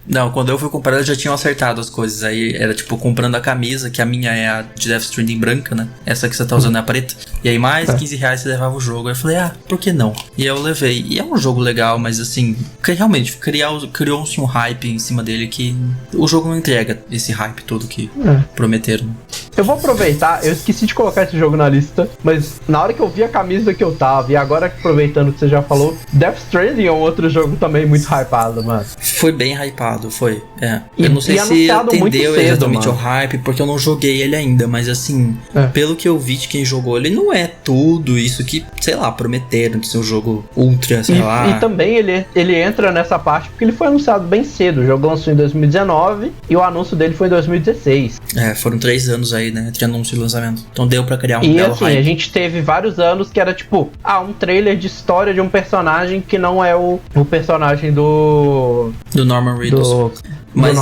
Não, quando eu fui comprar eles já tinham acertado as coisas. Aí era tipo comprando a camisa, que a minha é a de Death Stranding branca, né? Essa que você tá usando é a preta. E aí mais R$15 você levava o jogo. Aí eu falei, por que não? E aí eu levei. E é um jogo legal, mas assim, realmente criou-se um hype em cima dele que o jogo não entrega esse hype todo que prometeram. Eu vou aproveitar, eu esqueci de colocar esse jogo na lista, mas na hora que eu vi a camisa que eu tava, e agora aproveitando que você já falou, Death Stranding é um outro jogo também muito hypado, mano. Foi bem hypado, foi. Eu não sei se atendeu exatamente ao hype, porque eu não joguei ele ainda, mas assim, pelo que eu vi de quem jogou, ele não é tudo isso que, sei lá, prometeram de ser um jogo ultra, sei lá. E também ele entra nessa parte porque ele foi anunciado bem cedo. O jogo lançou em 2019 e o anúncio dele foi em 2016. Foram 3 anos aí, né, entre anúncio e lançamento. Então deu pra criar um belo hype. A gente teve vários anos que era tipo, um trailer de história de um personagem que não é o personagem do Norman Reedus. Mas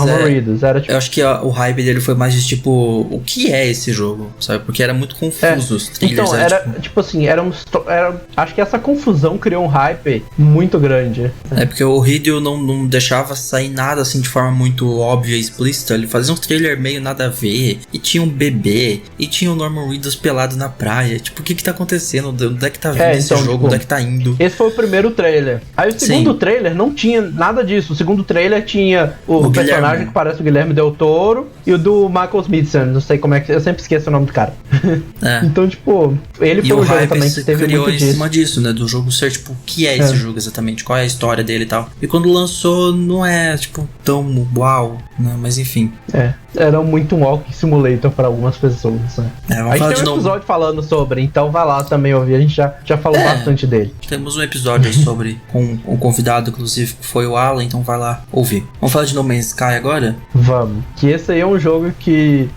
era tipo... eu acho que o hype dele foi mais de tipo, o que é esse jogo, sabe? Porque era muito confuso os trailers. Então, tipo assim, acho que essa confusão criou um hype muito grande. Porque o Hideo não deixava sair nada assim de forma muito óbvia e explícita. Ele fazia um trailer meio nada a ver, e tinha um bebê, e tinha o Norman Reedus pelado na praia. Tipo, o que tá acontecendo? Onde é que tá vindo esse jogo? Tipo, onde é que tá indo? Esse foi o primeiro trailer. Aí o segundo trailer não tinha nada disso. O segundo trailer tinha o personagem que parece o Guilherme Del Toro e o do Michael Smithson, não sei como é que... Eu sempre esqueço o nome do cara. Então, tipo, ele foi um jogo também que teve criou muito em cima disso, né? Do jogo ser, tipo, o que é esse jogo exatamente? Qual é a história dele e tal. E quando lançou, não é, tipo, tão uau, né? Mas enfim. Era muito um Walking Simulator para algumas pessoas, né? Vamos falar de novo. Tem um episódio falando sobre, então vai lá também ouvir. A gente já falou bastante dele. Temos um episódio aí sobre, com um convidado, inclusive, que foi o Alan, então vai lá ouvir. Vamos falar de No Man's Sky agora? Vamos. Que esse aí é um jogo que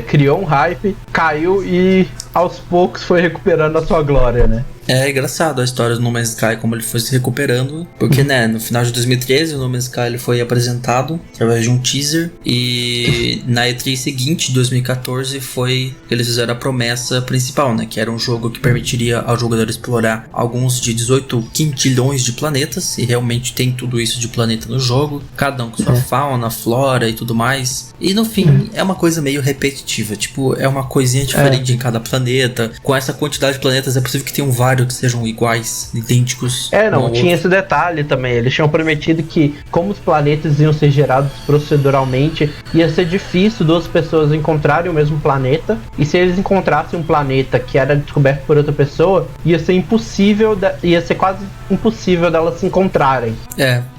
criou um hype, caiu e aos poucos foi recuperando a sua glória, né? É engraçado a história do No Man's Sky, como ele foi se recuperando. Porque, né, no final de 2013, o No Man's Sky ele foi apresentado através de um teaser. E na E3 seguinte, 2014, foi que eles fizeram a promessa principal, né? Que era um jogo que permitiria ao jogador explorar alguns de 18 quintilhões de planetas. E realmente tem tudo isso de planeta no jogo. Cada um com sua fauna, flora e tudo mais. E no fim, é uma coisa meio repetitiva. Tipo, é uma coisinha diferente em cada planeta. Com essa quantidade de planetas, é possível que tenham vários que sejam iguais, idênticos. Tinha esse detalhe também. Eles tinham prometido que, como os planetas iam ser gerados proceduralmente, ia ser difícil duas pessoas encontrarem o mesmo planeta. E se eles encontrassem um planeta que era descoberto por outra pessoa, ia ser impossível, ia ser quase impossível delas se encontrarem.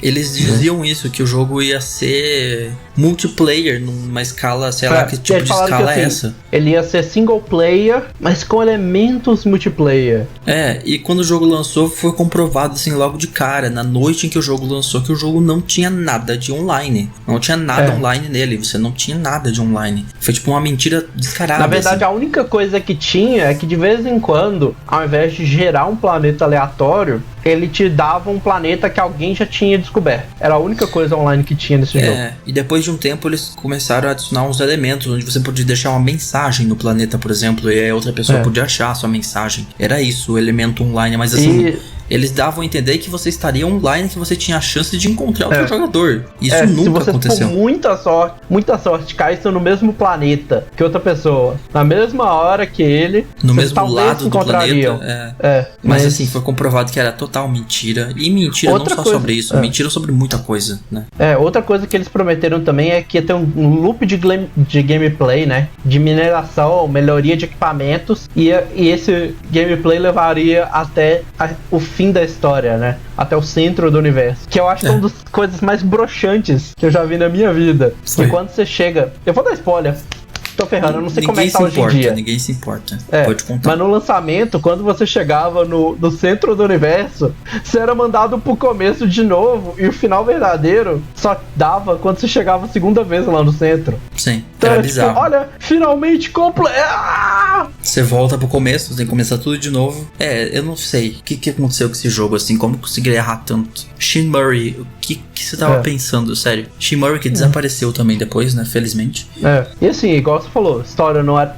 Eles diziam isso, que o jogo ia ser multiplayer numa escala, sei lá que tipo de escala é essa. Ele ia ser single player, mas com elementos multiplayer. E quando o jogo lançou, foi comprovado assim logo de cara, na noite em que o jogo lançou, que o jogo não tinha nada de online. Não tinha nada online nele, você não tinha nada de online. Foi tipo uma mentira descarada. Na verdade, a única coisa que tinha é que de vez em quando, ao invés de gerar um planeta aleatório, ele te dava um planeta que alguém já tinha descoberto. Era a única coisa online que tinha nesse jogo. E depois de um tempo eles começaram a adicionar uns elementos onde você podia deixar uma mensagem no planeta, por exemplo, e a outra pessoa podia achar a sua mensagem. Era isso, o elemento online, mas assim... Eles davam a entender que você estaria online, que você tinha a chance de encontrar outro jogador. Isso nunca aconteceu. Se você for muita sorte, caísse no mesmo planeta que outra pessoa, na mesma hora que ele, no mesmo lado do planeta. Mas assim, foi comprovado que era total mentira. E mentira outra não só sobre isso, mentira sobre muita coisa, né? Outra coisa que eles prometeram também é que ia ter um loop de gameplay, né? De mineração, melhoria de equipamentos. E esse gameplay levaria até o fim da história, né? Até o centro do universo. Que eu acho que é uma das coisas mais broxantes que eu já vi na minha vida. E quando você chega... Eu vou dar spoiler. tô ferrando, eu não sei como é que tá hoje em dia. Ninguém se importa, pode contar. Mas no lançamento, quando você chegava no centro do universo, você era mandado pro começo de novo, e o final verdadeiro só dava quando você chegava a segunda vez lá no centro. Sim, então era bizarro. Tipo, olha, finalmente Você volta pro começo, você tem que começar tudo de novo. Eu não sei, o que aconteceu com esse jogo, assim, como conseguiram errar tanto? Shin Murray, o que você tava pensando, sério? Shin Murray que desapareceu também depois, né, felizmente. E assim, igual você falou,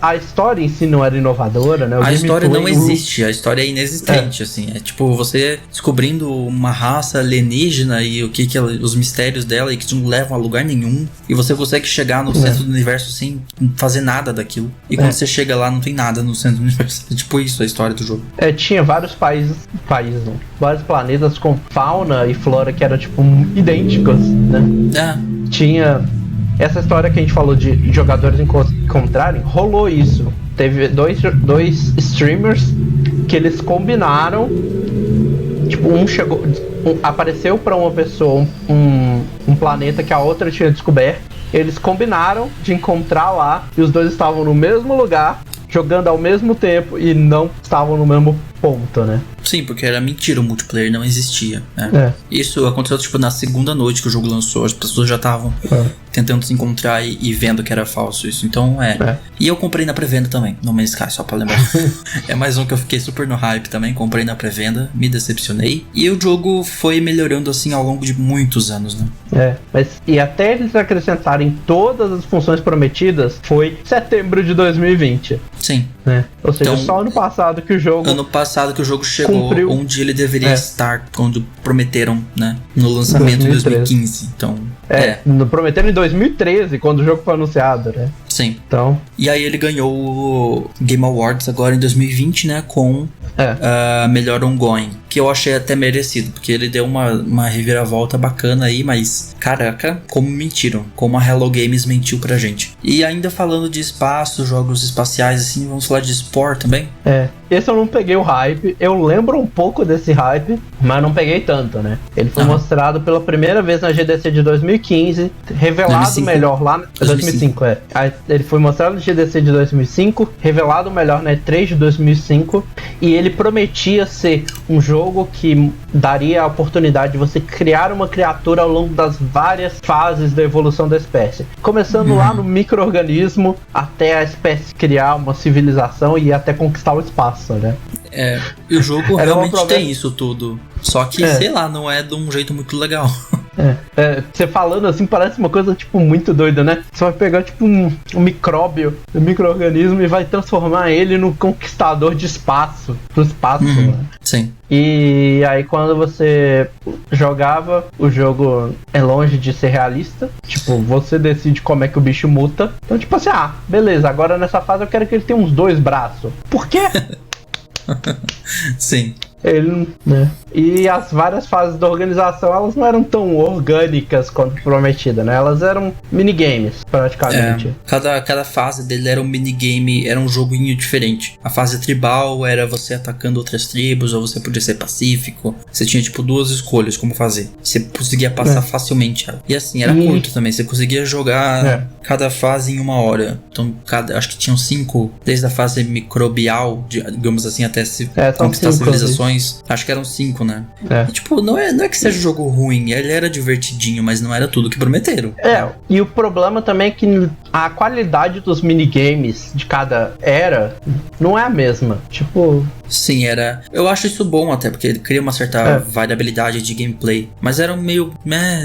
a história em si não era inovadora, né? A história não existe, a história é inexistente, assim. É tipo você descobrindo uma raça alienígena e os mistérios dela e que não levam a lugar nenhum. E você consegue chegar no centro do universo sem fazer nada daquilo. E quando você chega lá, não tem nada no centro do universo. É tipo isso a história do jogo. Tinha vários países não. Vários planetas com fauna e flora que eram, tipo, idênticos, né? Tinha essa história que a gente falou de jogadores encontrarem, rolou isso. Teve dois streamers que eles combinaram, tipo, apareceu pra uma pessoa um planeta que a outra tinha descoberto. Eles combinaram de encontrar lá e os dois estavam no mesmo lugar, jogando ao mesmo tempo e não estavam no mesmo ponto, né? Sim, porque era mentira, o multiplayer não existia, né? Isso aconteceu, tipo, na segunda noite que o jogo lançou, as pessoas já estavam tentando se encontrar e vendo que era falso isso, então E eu comprei na pré-venda também, No Man's Sky, só pra lembrar. É mais um que eu fiquei super no hype também, comprei na pré-venda, me decepcionei, e o jogo foi melhorando assim ao longo de muitos anos, né? E até eles acrescentarem todas as funções prometidas, foi setembro de 2020. Sim. Ou seja, então, só ano passado que o jogo... Ano passado que o jogo chegou onde ele deveria estar, quando prometeram, né? No lançamento de 2015, então... Prometeram em 2013, quando o jogo foi anunciado, né? Sim. Então... E aí ele ganhou o Game Awards agora em 2020, né? Com melhor ongoing, que eu achei até merecido, porque ele deu uma reviravolta bacana aí, mas caraca, como mentiram, como a Hello Games mentiu pra gente. E ainda falando de espaço, jogos espaciais assim, vamos falar de Spore também? Esse eu não peguei o hype, eu lembro um pouco desse hype, mas não peguei tanto, né? Ele foi mostrado pela primeira vez na GDC de 2015, revelado 2005. Melhor lá... 2005, Ele foi mostrado na GDC de 2005, revelado melhor na E3 de 2005, e ele prometia ser um jogo que daria a oportunidade de você criar uma criatura ao longo das várias fases da evolução da espécie. Começando lá no micro-organismo, até a espécie criar uma civilização e até conquistar o espaço, né? E o jogo realmente tem isso tudo. Só que, sei lá, não é de um jeito muito legal. Você falando assim parece uma coisa, tipo, muito doida, né? Você vai pegar, tipo, um micróbio, um micro-organismo e vai transformar ele num conquistador de espaço. Do espaço, né? Sim. E aí quando você jogava, o jogo é longe de ser realista. Tipo, você decide como é que o bicho muta. Então, tipo assim, beleza, agora nessa fase eu quero que ele tenha uns 2 braços. Por quê? Sim. Ele, né? E as várias fases da organização, elas não eram tão orgânicas quanto prometida, né? Elas eram minigames, praticamente. Cada fase dele era um minigame, era um joguinho diferente. A fase tribal era você atacando outras tribos, ou você podia ser pacífico. Você tinha, tipo, 2 escolhas como fazer. Você conseguia passar facilmente ela. E assim, era curto também. Você conseguia jogar cada fase em 1 hora. Então, acho que tinham 5, desde a fase microbial, digamos assim, até se conquistar civilizações. Acho que eram 5, né? E, tipo, não é que seja um jogo ruim, ele era divertidinho, mas não era tudo que prometeram. E o problema também é que a qualidade dos minigames de cada era não é a mesma. Tipo... Sim, eu acho isso bom até, porque ele cria uma certa variabilidade de gameplay. Mas eram meio,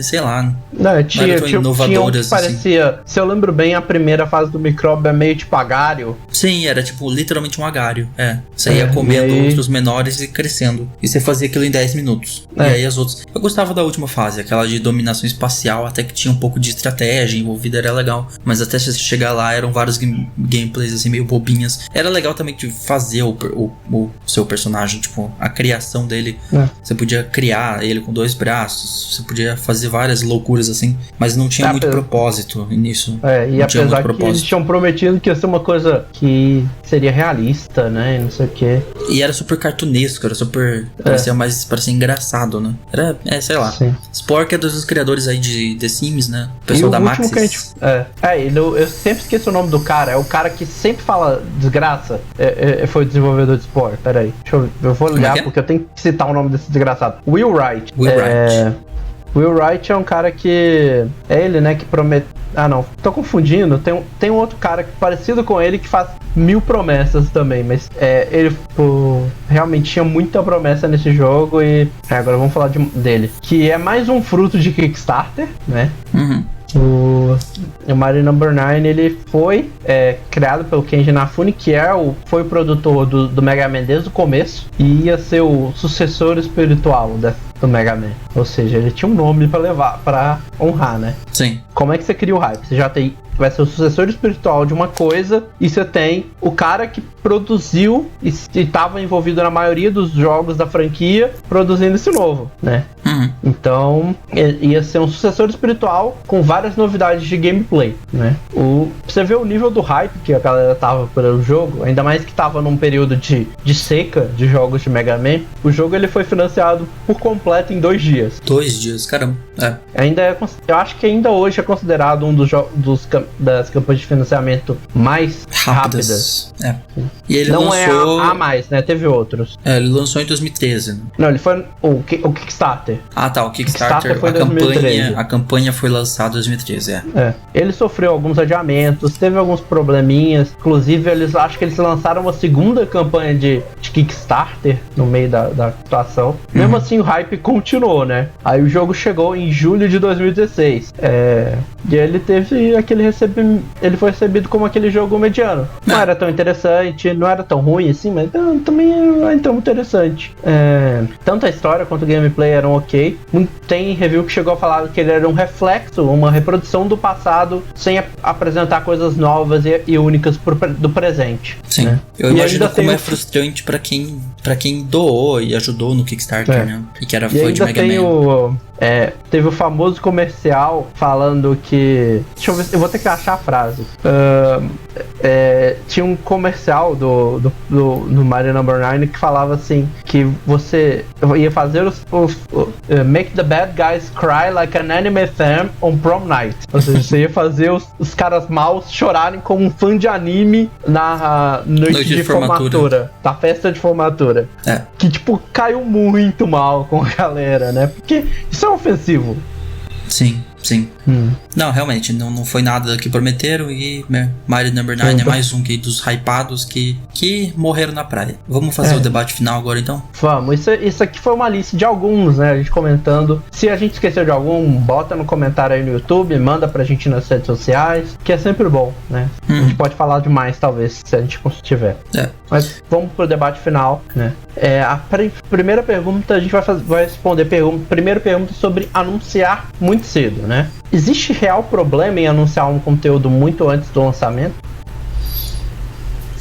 sei lá. Não eram tão inovadoras, parecia, se eu lembro bem, a primeira fase do micróbio é meio tipo agário. Sim, era tipo literalmente um agário. Você ia comendo outros menores e crescendo. E você fazia aquilo em 10 minutos. E aí as outras... Eu gostava da última fase, aquela de dominação espacial, até que tinha um pouco de estratégia envolvida, era legal. Mas até você chegar lá, eram vários gameplays assim, meio bobinhas. Era legal também de fazer o seu personagem, tipo, a criação dele. Você podia criar ele com 2 braços, você podia fazer várias loucuras assim, mas não tinha muito propósito nisso. E apesar que eles tinham prometido que ia ser uma coisa que seria realista, né, não sei o que. E era super cartunesco, era super... parecia engraçado, né? Sei lá. Sim. Spore, que é dos criadores aí de The Sims, né? O pessoal da Maxis. E eu sempre esqueço o nome do cara. É o cara que sempre fala desgraça. Foi o desenvolvedor de Spore. Pera aí. Eu vou olhar porque eu tenho que citar o nome desse desgraçado. Will Wright. Will Wright é um cara que... É ele, né, que promete... Ah, não. Tô confundindo. Tem um outro cara parecido com ele que faz 1000 promessas também. Mas ele realmente tinha muita promessa nesse jogo. E agora vamos falar dele. Que é mais um fruto de Kickstarter, né? Uhum. O Mario No. 9 ele foi criado pelo Kenji Inafune, que foi o produtor do Mega Man desde o começo e ia ser o sucessor espiritual do Mega Man. Ou seja, ele tinha um nome pra honrar, né? Sim. Como é que você cria o hype? Você já vai ser o sucessor espiritual de uma coisa e você tem o cara que produziu e estava envolvido na maioria dos jogos da franquia produzindo esse novo, né? Uhum. Então ia ser um sucessor espiritual com várias novidades de gameplay, né? Você vê o nível do hype que a galera tava pelo jogo, ainda mais que tava num período de seca de jogos de Mega Man. O jogo ele foi financiado por completo em 2 dias. 2 dias, caramba. Eu acho que ainda hoje é considerado um das campanhas de financiamento mais rápidas. E ele não lançou... é a mais, né? Teve outros. Ele lançou em 2013. Né? Não, ele foi o Kickstarter. Ah, tá. O Kickstarter foi em 2013. A campanha foi lançada em 2013, Ele sofreu alguns adiamentos, teve alguns probleminhas. Inclusive, acho que eles lançaram uma segunda campanha de Kickstarter no meio da situação. Mesmo assim, o hype continuou, né? Aí o jogo chegou em julho de 2016. E ele teve ele foi recebido como aquele jogo mediano. Não era tão interessante, não era tão ruim assim, mas também era tão interessante. Tanto a história quanto o gameplay eram ok. Tem review que chegou a falar que ele era um reflexo, uma reprodução do passado, sem apresentar coisas novas e únicas do presente. Sim. Né? Eu imagino como é frustrante pra quem doou e ajudou no Kickstarter, né? E que era fã de Mega Man. Teve o famoso comercial falando que... Deixa eu ver, eu vou ter que achar a frase. Tinha um comercial do Mario No. 9 que falava assim, que você ia fazer make the bad guys cry like an anime fan on prom night. Ou seja, você ia fazer os caras maus chorarem como um fã de anime na noite de formatura. Da festa de formatura. Que, tipo, caiu muito mal com a galera, né? Porque isso é ofensivo. Sim. Não, realmente, não foi nada que prometeram e Mario No. 9 é mais um dos hypados que morreram na praia. Vamos fazer o debate final agora, então? Vamos. Isso aqui foi uma lista de alguns, né? A gente comentando. Se a gente esqueceu de algum, bota no comentário aí no YouTube, manda pra gente nas redes sociais, que é sempre bom, né? A gente pode falar demais, talvez, se a gente tiver. Mas vamos pro debate final, né? A primeira pergunta, a gente vai responder primeira pergunta sobre anunciar muito cedo, né? Existe real problema em anunciar um conteúdo muito antes do lançamento?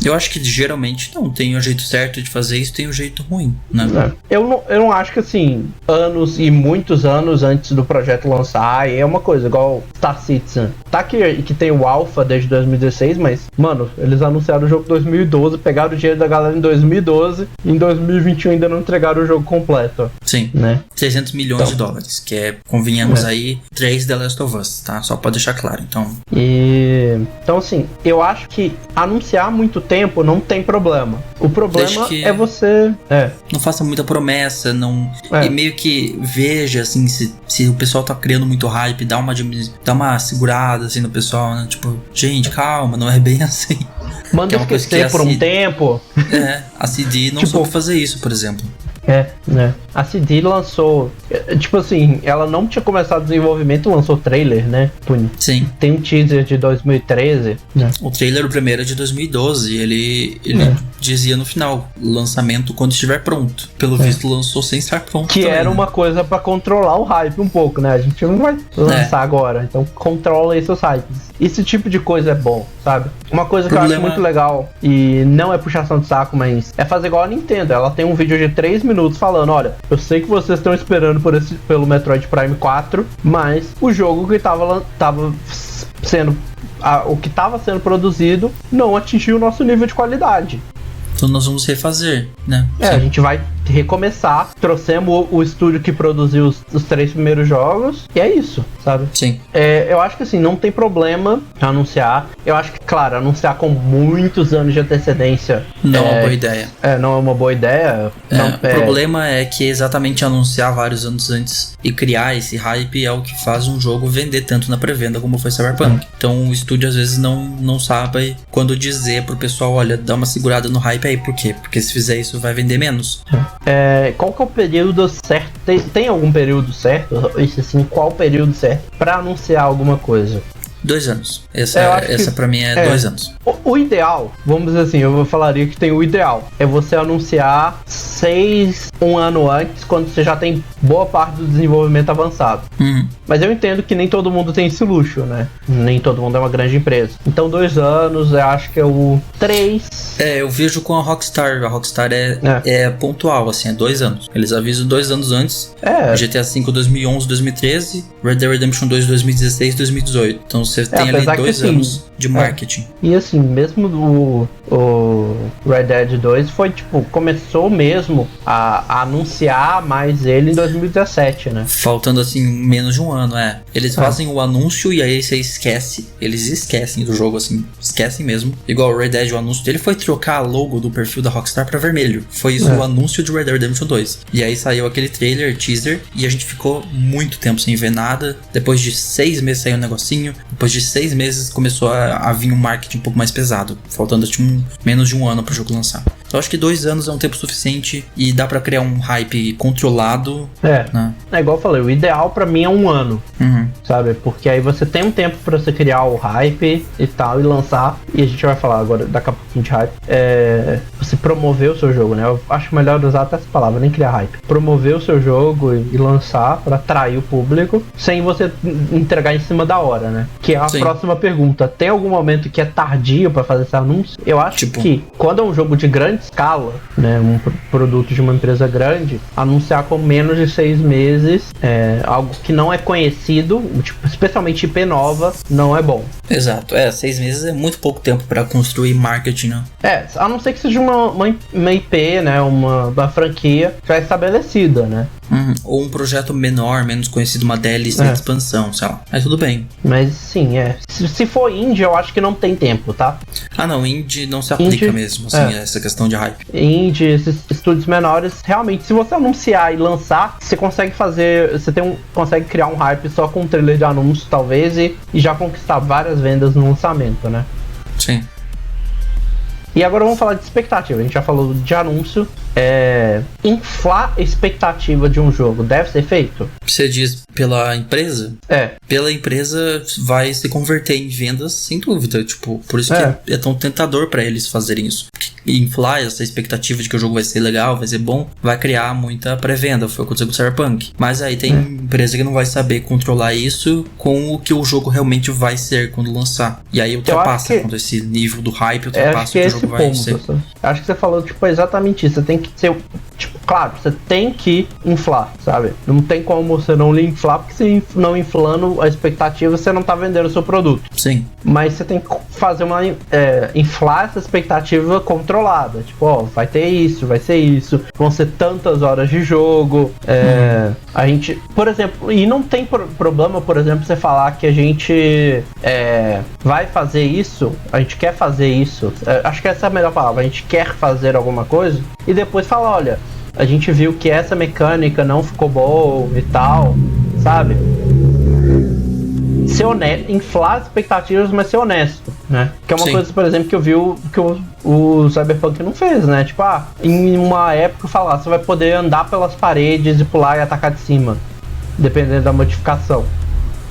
Eu acho que geralmente não tem o jeito certo de fazer isso, tem o jeito ruim, né? Eu não acho que assim, anos e muitos anos antes do projeto lançar, é uma coisa, igual Star Citizen. Tá que tem o Alpha desde 2016, mas, mano, eles anunciaram o jogo em 2012, pegaram o dinheiro da galera em 2012, e em 2021 ainda não entregaram o jogo completo. Sim, né? 600 milhões de dólares, que convenhamos aí, 3 The Last of Us, tá? Só pra deixar claro, então... Então, assim, eu acho que anunciar muito tempo não tem problema. O problema é você... Não faça muita promessa, não... E meio que veja, assim, se o pessoal tá criando muito hype, dá uma segurada, assim, no pessoal, né? Tipo, gente, calma, não é bem assim. Manda esquecer por um tempo. A CD não soube fazer isso, por exemplo. Né? A CD lançou... Tipo assim, ela não tinha começado o desenvolvimento, lançou trailer, né? Sim. Tem um teaser de 2013, né? O trailer, o primeiro é de 2012. Ele dizia no final, lançamento quando estiver pronto. Pelo visto, lançou sem estar pronto. Que também, era uma coisa pra controlar o hype um pouco, né? A gente não vai lançar agora, então controla aí seus hypes. Esse tipo de coisa é bom, sabe? Uma coisa que eu acho muito legal, e não é puxação de saco, mas é fazer igual a Nintendo. Ela tem um vídeo de 3 minutos falando, olha, eu sei que vocês estão esperando pelo Metroid Prime 4, mas o jogo que tava sendo... o que estava sendo produzido não atingiu o nosso nível de qualidade. Então nós vamos refazer, né? A gente vai recomeçar. Trouxemos o estúdio que produziu os 3 primeiros jogos. E é isso, sabe? Sim. Eu acho que assim, não tem problema anunciar. Eu acho que, claro, anunciar com muitos anos de antecedência não é uma boa ideia. Não é uma boa ideia. O problema é que exatamente anunciar vários anos antes e criar esse hype é o que faz um jogo vender tanto na pré-venda como foi Cyberpunk. Então o estúdio às vezes não sabe quando dizer pro pessoal, olha, dá uma segurada no hype aí. Por quê? Porque se fizer isso vai vender menos. Qual que é o período certo? Tem algum período certo? Isso assim, qual período certo pra anunciar alguma coisa? 2 anos. Essa pra mim é 2 anos. O ideal, vamos dizer assim, eu falaria que tem o ideal. É você anunciar 1 ano antes, quando você já tem boa parte do desenvolvimento avançado. Mas eu entendo que nem todo mundo tem esse luxo, né? Nem todo mundo é uma grande empresa. Então 2 anos, eu acho que é o 3. Eu vejo com a Rockstar. A Rockstar é pontual, assim, é 2 anos. Eles avisam 2 anos antes. GTA V 2011, 2013, Red Dead Redemption 2 2016, 2018. Então você tem ali 2 anos de marketing. E assim, mesmo o Red Dead 2 foi tipo, começou mesmo a anunciar mais ele em 2017, né? Faltando assim, menos de 1 ano, Eles fazem o anúncio e aí você esquece. Eles esquecem do jogo, assim, esquecem mesmo. Igual o Red Dead, o anúncio dele foi trocar a logo do perfil da Rockstar pra vermelho. Foi isso o anúncio de Red Dead Redemption 2. E aí saiu aquele trailer, teaser, e a gente ficou muito tempo sem ver nada. Depois de 6 meses saiu um negocinho. Depois de 6 meses começou a vir um marketing um pouco mais pesado, faltando tipo, menos de 1 ano pro jogo lançar. Então acho que 2 anos é um tempo suficiente e dá pra criar um hype controlado. Né? É igual eu falei, o ideal pra mim é 1 ano, sabe? Porque aí você tem um tempo pra você criar o hype e tal, e lançar. E a gente vai falar agora, daqui a pouquinho de hype. Você promover o seu jogo, né? Eu acho melhor usar até essa palavra, nem criar hype. Promover o seu jogo e lançar pra atrair o público, sem você entregar em cima da hora, né? Que é a próxima pergunta. Tem algum momento que é tardio pra fazer esse anúncio? Eu acho que quando é um jogo de grande escala, né, um produto de uma empresa grande, anunciar com menos de 6 meses, algo que não é conhecido, tipo, especialmente IP nova, não é bom. Exato, 6 meses é muito pouco tempo pra construir marketing, né? A não ser que seja uma IP, né, uma franquia já estabelecida, né? Ou um projeto menor, menos conhecido, uma DLC de expansão, sei lá. Aí tudo bem. Mas sim, se for indie, eu acho que não tem tempo, tá? Não, indie não se aplica mesmo, assim, essa questão de hype. Indie, esses estúdios menores, realmente, se você anunciar e lançar, você consegue fazer, consegue criar um hype só com um trailer de anúncio, talvez, e já conquistar várias vendas no lançamento, né? Sim. E agora vamos falar de expectativa. A gente já falou de anúncio. Inflar a expectativa de um jogo deve ser feito? Você diz pela empresa? Pela empresa vai se converter em vendas, sem dúvida. Tipo, por isso que é tão tentador pra eles fazerem isso. Inflar essa expectativa de que o jogo vai ser legal, vai ser bom, vai criar muita pré-venda. Foi o que aconteceu com o Cyberpunk. Mas aí tem empresa que não vai saber controlar isso com o que o jogo realmente vai ser quando lançar. E aí ultrapassa quando esse nível do hype ultrapassa o que o jogo vai ser. Acho que você falou tipo, exatamente isso. Você tem que ser, tipo, claro, você tem que inflar, sabe? Não tem como você não inflar, porque se não inflando a expectativa, você não tá vendendo o seu produto. Sim. Mas você tem que fazer inflar essa expectativa controlada. Tipo, vai ter isso, vai ser isso, vão ser tantas horas de jogo. A gente, por exemplo, e não tem problema, por exemplo, você falar que a gente vai fazer isso, a gente quer fazer isso. Acho que essa é a melhor palavra. A gente quer fazer alguma coisa e depois falar, olha, a gente viu que essa mecânica não ficou boa e tal, sabe? Ser honesto, inflar as expectativas, mas ser honesto, né? Que é uma coisa, por exemplo, que eu vi que o Cyberpunk não fez, né? Tipo, em uma época falar, você vai poder andar pelas paredes e pular e atacar de cima, dependendo da modificação.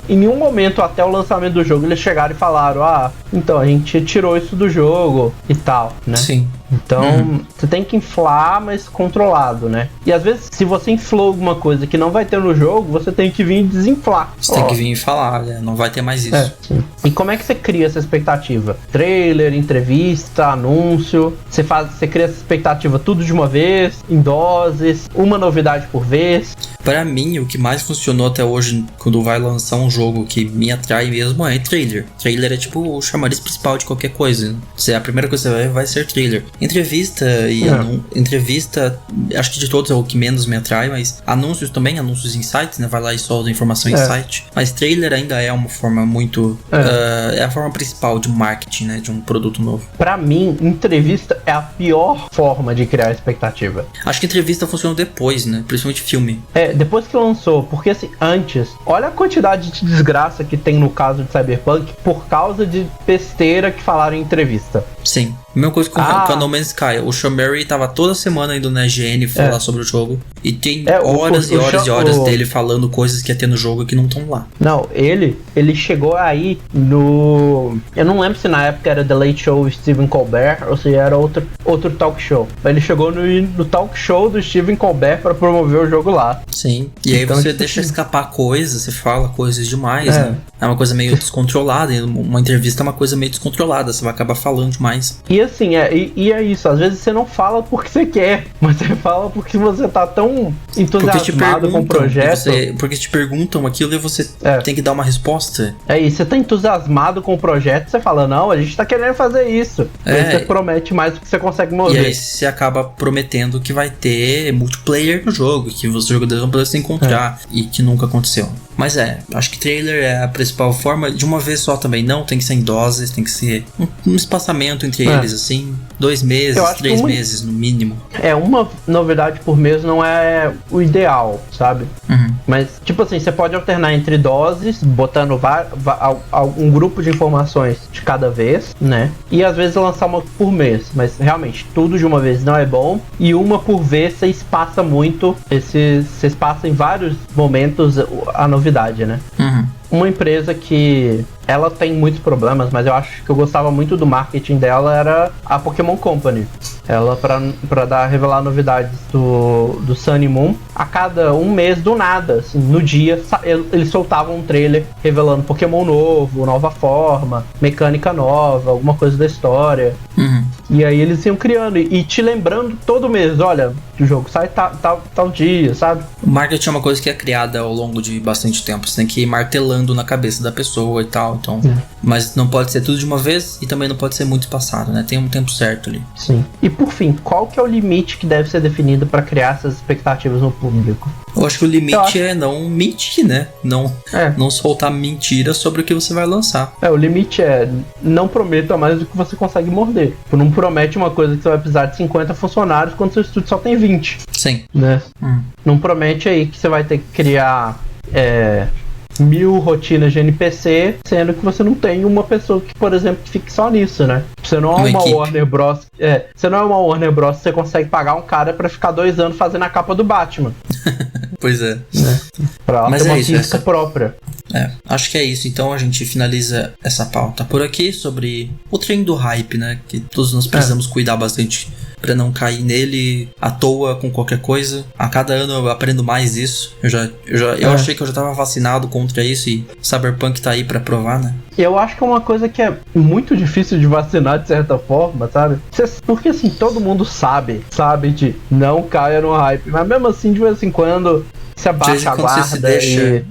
Em nenhum momento até o lançamento do jogo eles chegaram e falaram, então a gente tirou isso do jogo e tal, né? Sim. Então, você tem que inflar, mas controlado, né? E às vezes, se você inflou alguma coisa que não vai ter no jogo, você tem que vir desinflar. Você tem que vir e falar, né? Não vai ter mais isso. E como é que você cria essa expectativa? Trailer, entrevista, anúncio. Você cria essa expectativa tudo de uma vez, em doses, uma novidade por vez. Pra mim, o que mais funcionou até hoje, quando vai lançar um jogo que me atrai mesmo, é trailer. Trailer é tipo o chamariz principal de qualquer coisa. A primeira coisa que você vai ser trailer. Entrevista entrevista, acho que de todos é o que menos me atrai, mas anúncios também, anúncios em sites, né? Vai lá e solta informação em site. Mas trailer ainda é uma forma muito... é a forma principal de marketing, né? De um produto novo. Pra mim, entrevista é a pior forma de criar expectativa. Acho que entrevista funciona depois, né? Principalmente filme. Depois que lançou, porque assim, antes, olha a quantidade de desgraça que tem no caso de Cyberpunk por causa de besteira que falaram em entrevista. Sim. Mesma coisa com o No Man's Sky. O Sean Murray tava toda semana indo na IGN falar sobre o jogo. E tem horas e horas dele falando coisas que ia ter no jogo que não estão lá. Não, ele chegou aí no... Eu não lembro se na época era The Late Show do Stephen Colbert ou se era outro talk show. Mas ele chegou no talk show do Stephen Colbert pra promover o jogo lá. Sim. E aí você deixa escapar coisas, você fala coisas demais, né? É uma coisa meio descontrolada. Uma entrevista é uma coisa meio descontrolada. Você vai acabar falando demais. E assim, é isso. Às vezes você não fala porque você quer, mas você fala porque você tá tão entusiasmado com o projeto. Porque te perguntam aquilo e você tem que dar uma resposta. E você tá entusiasmado com o projeto, você fala, não, a gente tá querendo fazer isso. Aí você promete mais do que você consegue mover. E aí você acaba prometendo que vai ter multiplayer no jogo, que os jogadores vão poder se encontrar e que nunca aconteceu. Mas acho que trailer é a principal forma, de uma vez só também, não, tem que ser em doses, tem que ser um espaçamento entre eles, assim, 2 meses, 3 meses no mínimo. Uma novidade por mês não é o ideal, sabe? Mas, tipo assim, você pode alternar entre doses, botando um grupo de informações de cada vez, né? E às vezes lançar uma por mês, mas realmente, tudo de uma vez não é bom, e uma por vez você espaça muito, você espaça em vários momentos a novidade, né? Uma empresa que ela tem muitos problemas, mas eu acho que eu gostava muito do marketing dela, era a Pokémon Company. Ela, pra revelar novidades do Sun e Moon, a cada um mês, do nada, assim, no dia, eles soltavam um trailer revelando Pokémon novo, nova forma, mecânica nova, alguma coisa da história. E aí eles iam criando e te lembrando todo mês, olha, o jogo sai tal dia, sabe? O marketing é uma coisa que é criada ao longo de bastante tempo. Você tem que ir martelando na cabeça da pessoa e tal, então... Mas não pode ser tudo de uma vez e também não pode ser muito espaçado, né? Tem um tempo certo ali. Sim. E por fim, qual que é o limite que deve ser definido para criar essas expectativas no público? Eu acho que o limite é não mentir, né? Não soltar mentira sobre o que você vai lançar. O limite é não prometa mais do que você consegue morder. Não promete uma coisa que você vai precisar de 50 funcionários quando seu estúdio só tem 20. Sim. Né? Não promete aí que você vai ter que criar 1000 rotinas de NPC, sendo que você não tem uma pessoa que, por exemplo, que fique só nisso, né? Você não é uma Warner Bros. Você não é uma Warner Bros. Você consegue pagar um cara pra ficar 2 anos fazendo a capa do Batman. Pois é. Pra ter uma física própria. Acho que é isso. Então a gente finaliza essa pauta por aqui sobre o trem do hype, né? Que todos nós precisamos cuidar bastante pra não cair nele à toa com qualquer coisa. A cada ano eu aprendo mais isso. Eu achei que eu já tava vacinado contra isso e Cyberpunk tá aí pra provar, né? Eu acho que é uma coisa que é muito difícil de vacinar de certa forma, sabe? Porque assim, todo mundo sabe de não caia no hype, mas mesmo assim, de vez em quando você abaixa a guarda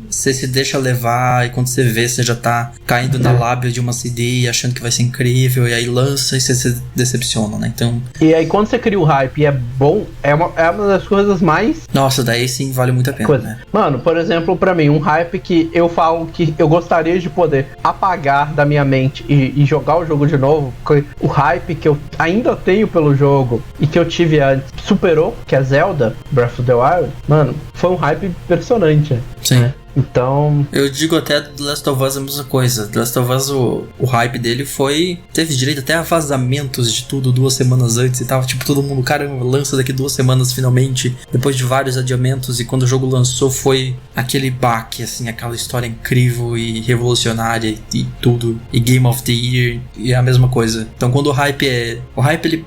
você se deixa levar, e quando você vê, você já tá caindo na lábia de uma CD achando que vai ser incrível, e aí lança e você se decepciona, né? Então... E aí quando você cria o hype e é bom, é uma das coisas mais... Nossa, daí sim vale muito a pena, né? Mano, por exemplo, pra mim, um hype que eu falo que eu gostaria de poder apagar da minha mente e jogar o jogo de novo, o hype que eu ainda tenho pelo jogo e que eu tive antes superou, que é Zelda Breath of the Wild, mano, foi um hype impressionante. Sim. Né? Então... Eu digo até do The Last of Us a mesma coisa. The Last of Us, o hype dele teve direito até a vazamentos de tudo 2 semanas antes e tava tipo todo mundo, caramba, lança daqui 2 semanas finalmente, depois de vários adiamentos, e quando o jogo lançou foi aquele baque, assim, aquela história incrível e revolucionária e tudo, e Game of the Year, e é a mesma coisa. Então quando o hype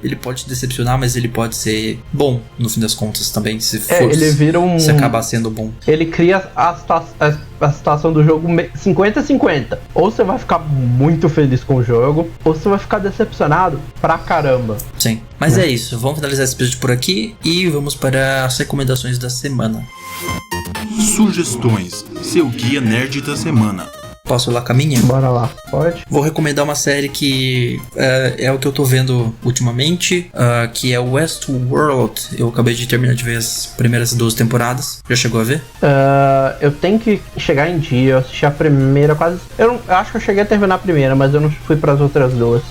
ele pode decepcionar, mas ele pode ser bom no fim das contas também, se acabar sendo bom. Ele cria a situação do jogo 50-50. Ou você vai ficar muito feliz com o jogo, ou você vai ficar decepcionado pra caramba. Sim, mas é isso. Vamos finalizar esse episódio por aqui e vamos para as recomendações da semana. Sugestões, seu guia nerd da semana. Posso ir lá com a minha? Bora lá. Pode. Vou recomendar uma série que é o que eu tô vendo ultimamente, que é Westworld. Eu acabei de terminar de ver as primeiras 2 temporadas. Já chegou a ver? Eu tenho que chegar em dia. Eu assisti a primeira quase... Eu acho que eu cheguei a terminar a primeira, mas eu não fui pras outras 2.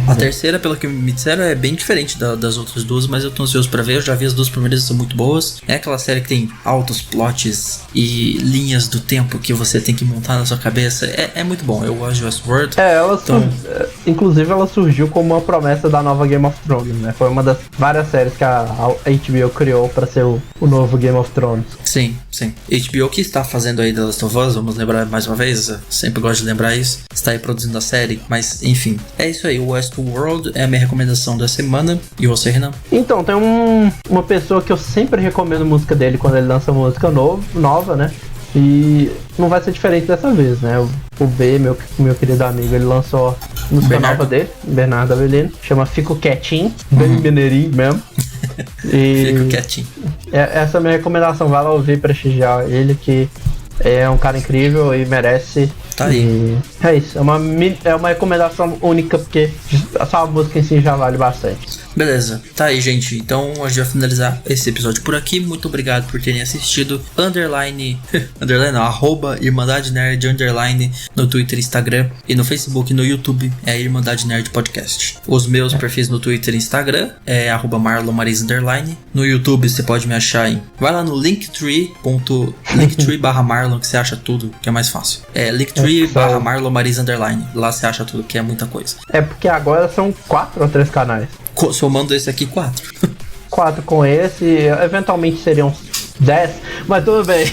A terceira, pelo que me disseram, é bem diferente das outras 2, mas eu tô ansioso pra ver. Eu já vi as 2 primeiras, são muito boas. É aquela série que tem altos plots e linhas do tempo que você tem que montar na sua cabeça. É muito bom, eu gosto de Westworld. Inclusive ela surgiu como uma promessa da nova Game of Thrones, né? Foi uma das várias séries que a HBO criou pra ser o novo Game of Thrones. Sim. HBO que está fazendo aí The Last of Us, vamos lembrar mais uma vez, eu sempre gosto de lembrar isso. Está aí produzindo a série, mas enfim. É isso aí, o Westworld é a minha recomendação da semana. E você, Renan? Então, tem uma pessoa que eu sempre recomendo música dele quando ele lança música nova, né? E não vai ser diferente dessa vez, né? O B, meu querido amigo, ele lançou a música nova dele, Bernardo Avelino, chama Fico Quietinho, bem mineirinho mesmo. Fico quietinho. Essa é a minha recomendação, vai lá ouvir, prestigiar ele, que é um cara incrível e merece. Tá aí. É isso, é uma recomendação única, porque só a música em si já vale bastante. Beleza, tá aí, gente. Então a gente vai finalizar esse episódio por aqui. Muito obrigado por terem assistido. @Irmandade Nerd _ no Twitter, Instagram e no Facebook e no YouTube é a Irmandade Nerd Podcast. Os meus perfis no Twitter e Instagram é @MarlonMariz _ no YouTube você pode me achar em... Vai lá no linktree.linktree/Marlon que você acha tudo, que é mais fácil. É linktree/MarlonMariz _ lá você acha tudo, que é muita coisa. É porque agora são 4 ou 3 canais. Somando esse aqui, 4. 4 com esse, eventualmente seriam 10, mas tudo bem.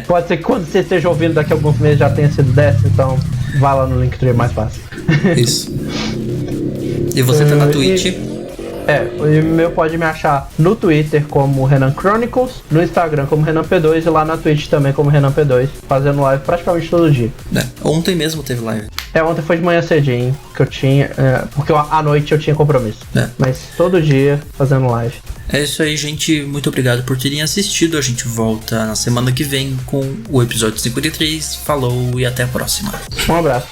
Pode ser que quando você esteja ouvindo daqui a alguns meses já tenha sido 10, então vá lá no Linktree, é mais fácil. Isso. E você tá na Twitch? O meu pode me achar no Twitter como Renan Chronicles, no Instagram como Renan P2 e lá na Twitch também como Renan P2, fazendo live praticamente todo dia. Ontem mesmo teve live. Ontem foi de manhã cedinho, que eu tinha, porque à noite eu tinha compromisso. Mas todo dia fazendo live. É isso aí, gente. Muito obrigado por terem assistido. A gente volta na semana que vem com o episódio 53. Falou e até a próxima. Um abraço.